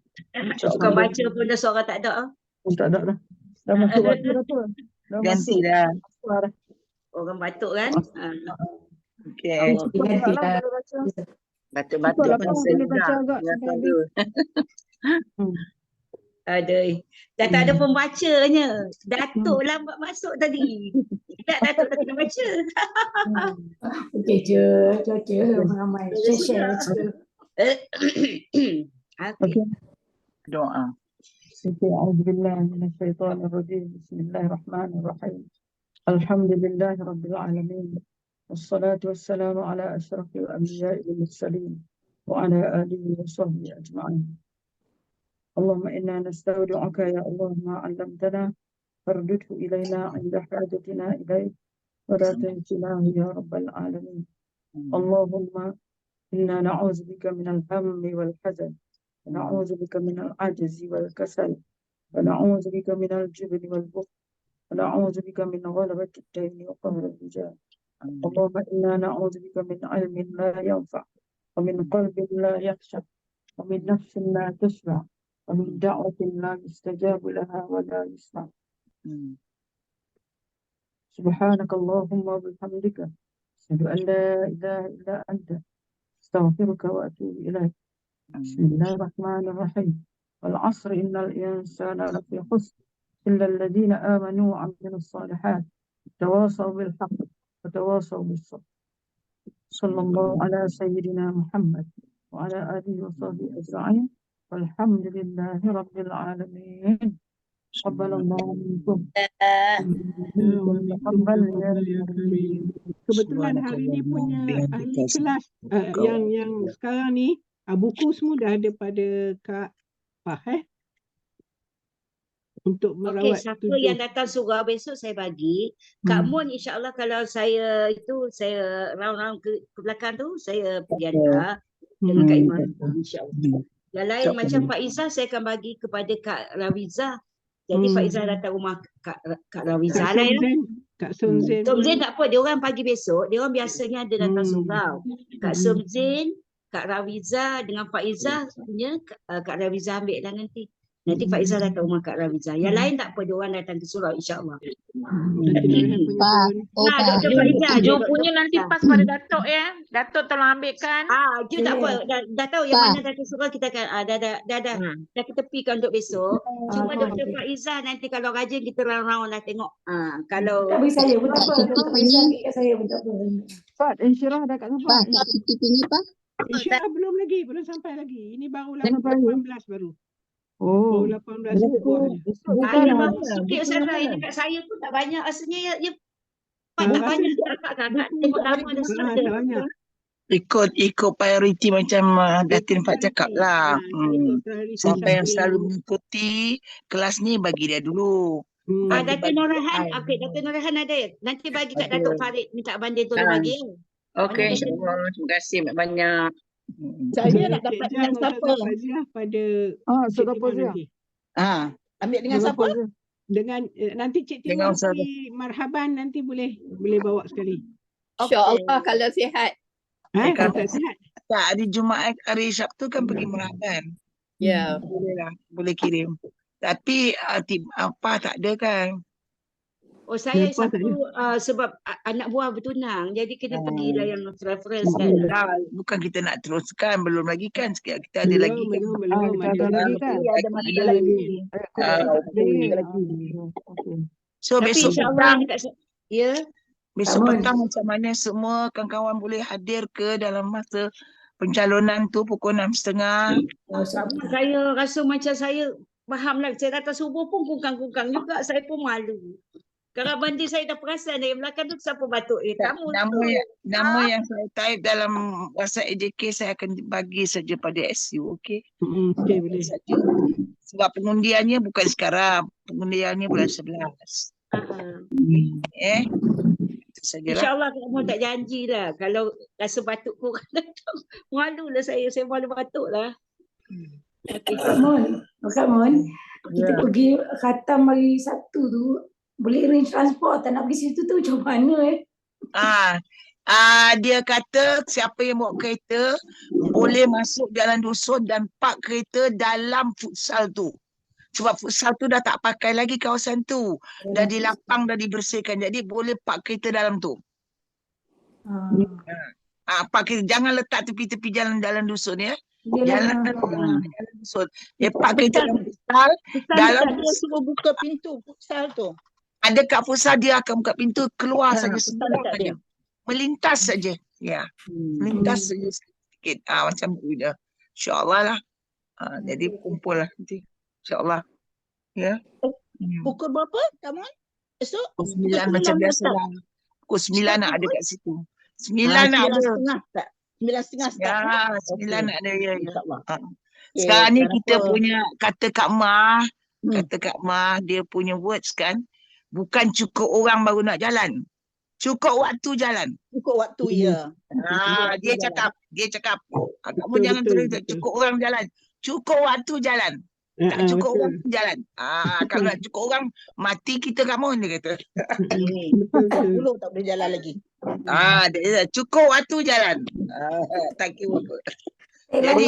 Speaker 2: Bukan baca pun dah seorang tak ada.
Speaker 3: Tak ada dah. Dah masuk waktu dah tu.
Speaker 4: Ganti dah.
Speaker 2: Orang batuk kan.
Speaker 4: Okey. Batuk-batuk pun sedap.
Speaker 2: Aduh. Dah tak ada pembacanya. Datuk lah buat masuk tadi. Tak, Datuk tak kena baca.
Speaker 5: Okey je. Ramai. Share.
Speaker 2: Okey.
Speaker 4: Doa.
Speaker 3: A'udzubillahi minasyaitonirrajim. Bismillahirrahmanirrahim. Alhamdulillahi rabbil alamin. Wassalatu wassalamu ala asyrafil anbiya'i wal mursalin wa ala alihi wa sahbihi ajma'in. Allahumma inna nastaudi'uka ya Allah ma 'allamtana fardudhu ilaina 'inda hajatina ilaik wa la tansinahu ya rabbal alamin. Allahumma inna na'udzu bika minal hammi wal hazan wa na'udzu bika minal 'ajzi wal kasal wa na'udzu bika minal jubni wal bukhl wa na'udzu bika min ghalabati ad-dayn wa qahri ar-rijal. اللهم إنا نعوذ بك من علم لا ينفع ومن قلب لا يخشع ومن نفس لا تشبع ومن دعوة لا يستجاب لها ولا يسمع. سبحانك اللهم وبحمدك أشهد أن لا إله إلا أنت أستغفرك وأتوب إليك. بسم الله الرحمن الرحيم. والعصر إن الإنسان لفي خسر إلا الذين آمنوا وعملوا الصالحات تواصوا بالحق وتواصوا بالصبر. صلى الله على سيدنا محمد وعلى آله وصحبه أجمعين والحمد لله رب العالمين. تقبل الله منكم. تقبل يا كريم.
Speaker 7: Kebetulan hari ni punya ahli kelas yang sekarang ni buku semua dah ada pada Kak Fah untuk merawat.
Speaker 2: Okey, siapa yang datang surau besok saya bagi. Kak Mun insya-Allah kalau saya round-round ke belakang tu saya pergi hantar dengan Kak Iman insya-Allah. Yang lain macam Pak Izzah saya akan bagi kepada Kak Rawizah. Jadi Pak Izzah datang rumah Kak Rawizah lah ya.
Speaker 7: Kak Somzen.
Speaker 2: Somzen tak apa, dia orang pagi besok, dia orang biasanya ada datang surau. Kak Somzen, Kak Rawizah dengan Pak Izzah punya Kak Rawizah ambil lah nanti. Nanti Pak Izzah datang rumah Kak Rawizah. Yang lain tak apa, dia orang datang ke surau insya-Allah. Dr. Faizah.
Speaker 8: Punya nanti pas pada Datuk ya. Datuk tolong ambilkan.
Speaker 2: Ju tak apa. Dah tahu yang mana datang surau kita akan dah kita tepikan untuk besok. Cuma Dr. Faizah nanti kalau rajin kita round-round lah tengok. Kalau
Speaker 5: Tak bagi saya pun tak apa. Dr. Faizah ambil kat saya pun tak apa.
Speaker 3: Pak, Insyirah dah kat tempat.
Speaker 9: Pak, Siti punya Pak.
Speaker 7: Insyirah belum sampai lagi. Ini baru 18 baru.
Speaker 3: Oh,
Speaker 7: 18 bukunya.
Speaker 2: Ini bagus sikit Ustazah. Ini kat saya tu tak banyak. Rasanya tak banyak. Kakak tengok nama dan sebagainya.
Speaker 4: Ikut priority macam Datin Fat cakap lah. Siapa yang selalu mengikuti kelas ni bagi dia dulu.
Speaker 2: Datin Nurahan. Okey, Datin Nurahan ada. Nanti bagi kat Datuk Farid. Minta banding tolong bagi.
Speaker 8: Okey, insya-Allah. Terima kasih banyak.
Speaker 1: Saya nak dapat dengan siapa?
Speaker 7: Pada
Speaker 3: siapa nanti.
Speaker 1: Ambil dengan siapa?
Speaker 7: Dengan nanti Cik Timur marhaban nanti boleh bawa sekali.
Speaker 8: Insya-Allah kalau sihat.
Speaker 7: Kalau tak sihat.
Speaker 4: Tak, hari Jumaat, hari Sabtu kan pergi marhaban.
Speaker 8: Ya.
Speaker 4: Boleh lah, boleh kirim. Tapi tak ada kan.
Speaker 2: Oh saya
Speaker 7: Nepal tak
Speaker 2: satu sebab anak buah bertunang. Jadi kena pergilah yang reference kan.
Speaker 4: Dah, bukan kita nak teruskan, belum lagi kan. Kita ada lagi kan.
Speaker 7: Belum.
Speaker 3: Kita ada lagi kan?
Speaker 1: Ada masa
Speaker 7: Ada
Speaker 1: lagi.
Speaker 3: Okey.
Speaker 4: So
Speaker 2: Tapi
Speaker 4: besok
Speaker 2: insyaAllah
Speaker 4: petang,
Speaker 2: ya.
Speaker 4: besok
Speaker 5: Amun.
Speaker 4: petang macam mana semua kawan-kawan boleh hadir ke dalam masa pencalonan tu pukul 6.30.
Speaker 2: Saya rasa macam saya faham lah. Saya datang subuh pun kungkang-kungkang juga. Saya pun malu. Kalau banding saya dah perasan dari belakang tu siapa batuk. Kamu
Speaker 4: Nama yang saya type dalam WhatsApp AJK saya akan bagi saja pada SU, okey?
Speaker 7: Okey, boleh.
Speaker 4: Saja. Sebab pengundiannya bukan sekarang, pengundiannya bulan 11. Itu sajalah.
Speaker 2: InsyaAllah kamu tak janjilah. Kalau rasa batuk korang datang. Malulah saya malu batuk lah.
Speaker 5: Kak Mun, kita pergi khatam hari Sabtu tu, boleh arrange transport, tak nak pergi situ tu macam mana
Speaker 4: Dia kata siapa yang bawa kereta boleh masuk jalan dusun dan park kereta dalam futsal tu. Sebab futsal tu dah tak pakai lagi kawasan tu. Dah dilapang, dah dibersihkan. Jadi boleh park kereta dalam tu. Park kereta. Jangan letak tepi-tepi jalan dusun ya. Jalan dusun. Park kereta dalam futsal. Dalam
Speaker 1: Dia suruh buka pintu futsal tu.
Speaker 4: ada kat futsal dia akan buka pintu keluar saja
Speaker 1: futsal
Speaker 4: sebentar
Speaker 1: tak
Speaker 4: saja. Melintas saja. Ya. Melintas saja sedikit. Macam tu je. InsyaAllah lah. Jadi kumpul lah nanti. InsyaAllah. Ya.
Speaker 1: Pukul berapa kamu? Esok?
Speaker 4: Pukul 9 macam biasa lah. Pukul 9 nak ada kat situ. 9 nak ada.
Speaker 1: 9.30 tak? 9.30 start.
Speaker 4: Ya, 9 nak ada. Ya.
Speaker 1: InsyaAllah.
Speaker 4: Sekarang ni kita punya kata Kak Mah, dia punya words kan. Bukan cukup orang baru nak jalan. Cukup waktu jalan.
Speaker 1: Cukup waktu ya.
Speaker 4: Dia cakap. Kamu jangan terus cukup orang jalan. Cukup waktu jalan. Tak cukup orang jalan. Kalau nak cukup orang, mati kita kamu, dia kata.
Speaker 1: Dulu tak boleh jalan lagi.
Speaker 4: Dia cukup waktu jalan. Thank you.
Speaker 1: Jadi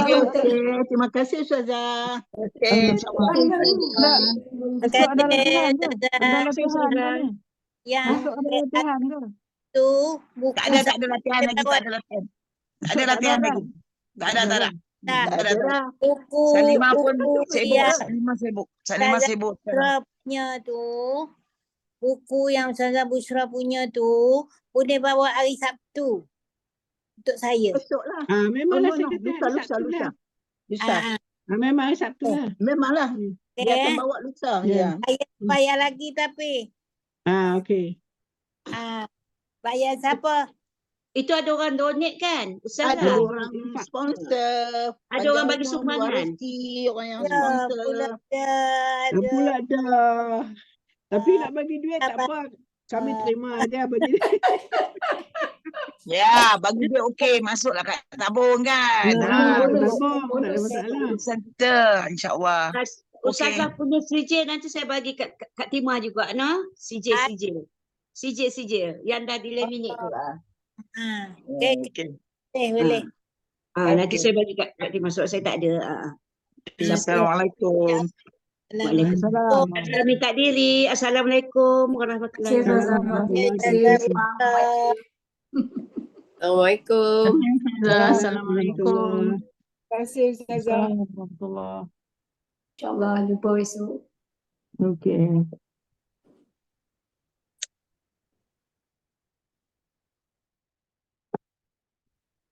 Speaker 1: terima kasih Ustazah.
Speaker 3: Esok ada latihan ke? Ada latihan ke?
Speaker 9: Yang
Speaker 3: Esok ada latihan ke?
Speaker 9: tu buku
Speaker 4: Tak ada latihan lagi. Tak ada latihan lagi. Tak ada.
Speaker 9: buku
Speaker 4: Salimah pun
Speaker 9: yang
Speaker 4: sibuk. Salimah sibuk.
Speaker 9: Bushra punya tu, buku yang Ustazah Bushra punya tu boleh bawa hari Sabtu untuk saya.
Speaker 1: Esok lah.
Speaker 7: Memanglah saya kata
Speaker 1: Lusa.
Speaker 7: memang hari Sabtu lah.
Speaker 1: Memanglah. Dia akan bawa lusa. Ya.
Speaker 9: Bayar lagi tapi.
Speaker 7: Okey.
Speaker 9: Bayar siapa?
Speaker 2: Itu ada orang donate kan? Ustazah?
Speaker 1: Ada orang sponsor.
Speaker 2: Ada orang bagi sumbangan.
Speaker 1: Orang yang sponsor.
Speaker 7: Pula dah. Tapi nak bagi duit tak apa. Kami terima aja bagi duit.
Speaker 4: Ya, bagi duit okey. Masuklah kat tabung kan.
Speaker 7: Tabung. Tak ada masalah.
Speaker 4: Urusan kita, insyaAllah.
Speaker 2: Ustazah punya CJ nanti saya bagi kat Timah juga. CJ. Yang dah dilaminate tu.
Speaker 9: Okey, boleh.
Speaker 2: Nanti saya bagi kat Timah sebab saya tak ada.
Speaker 4: Assalamualaikum.
Speaker 2: Waalaikumsalam. Saya minta diri. Assalamualaikum warahmatullahi wabarakatuh.
Speaker 9: Assalamualaikum.
Speaker 3: Assalamualaikum.
Speaker 6: Terima kasih Ustazah.
Speaker 3: Assalamualaikum.
Speaker 5: InsyaAllah jumpa esok.
Speaker 3: Okey.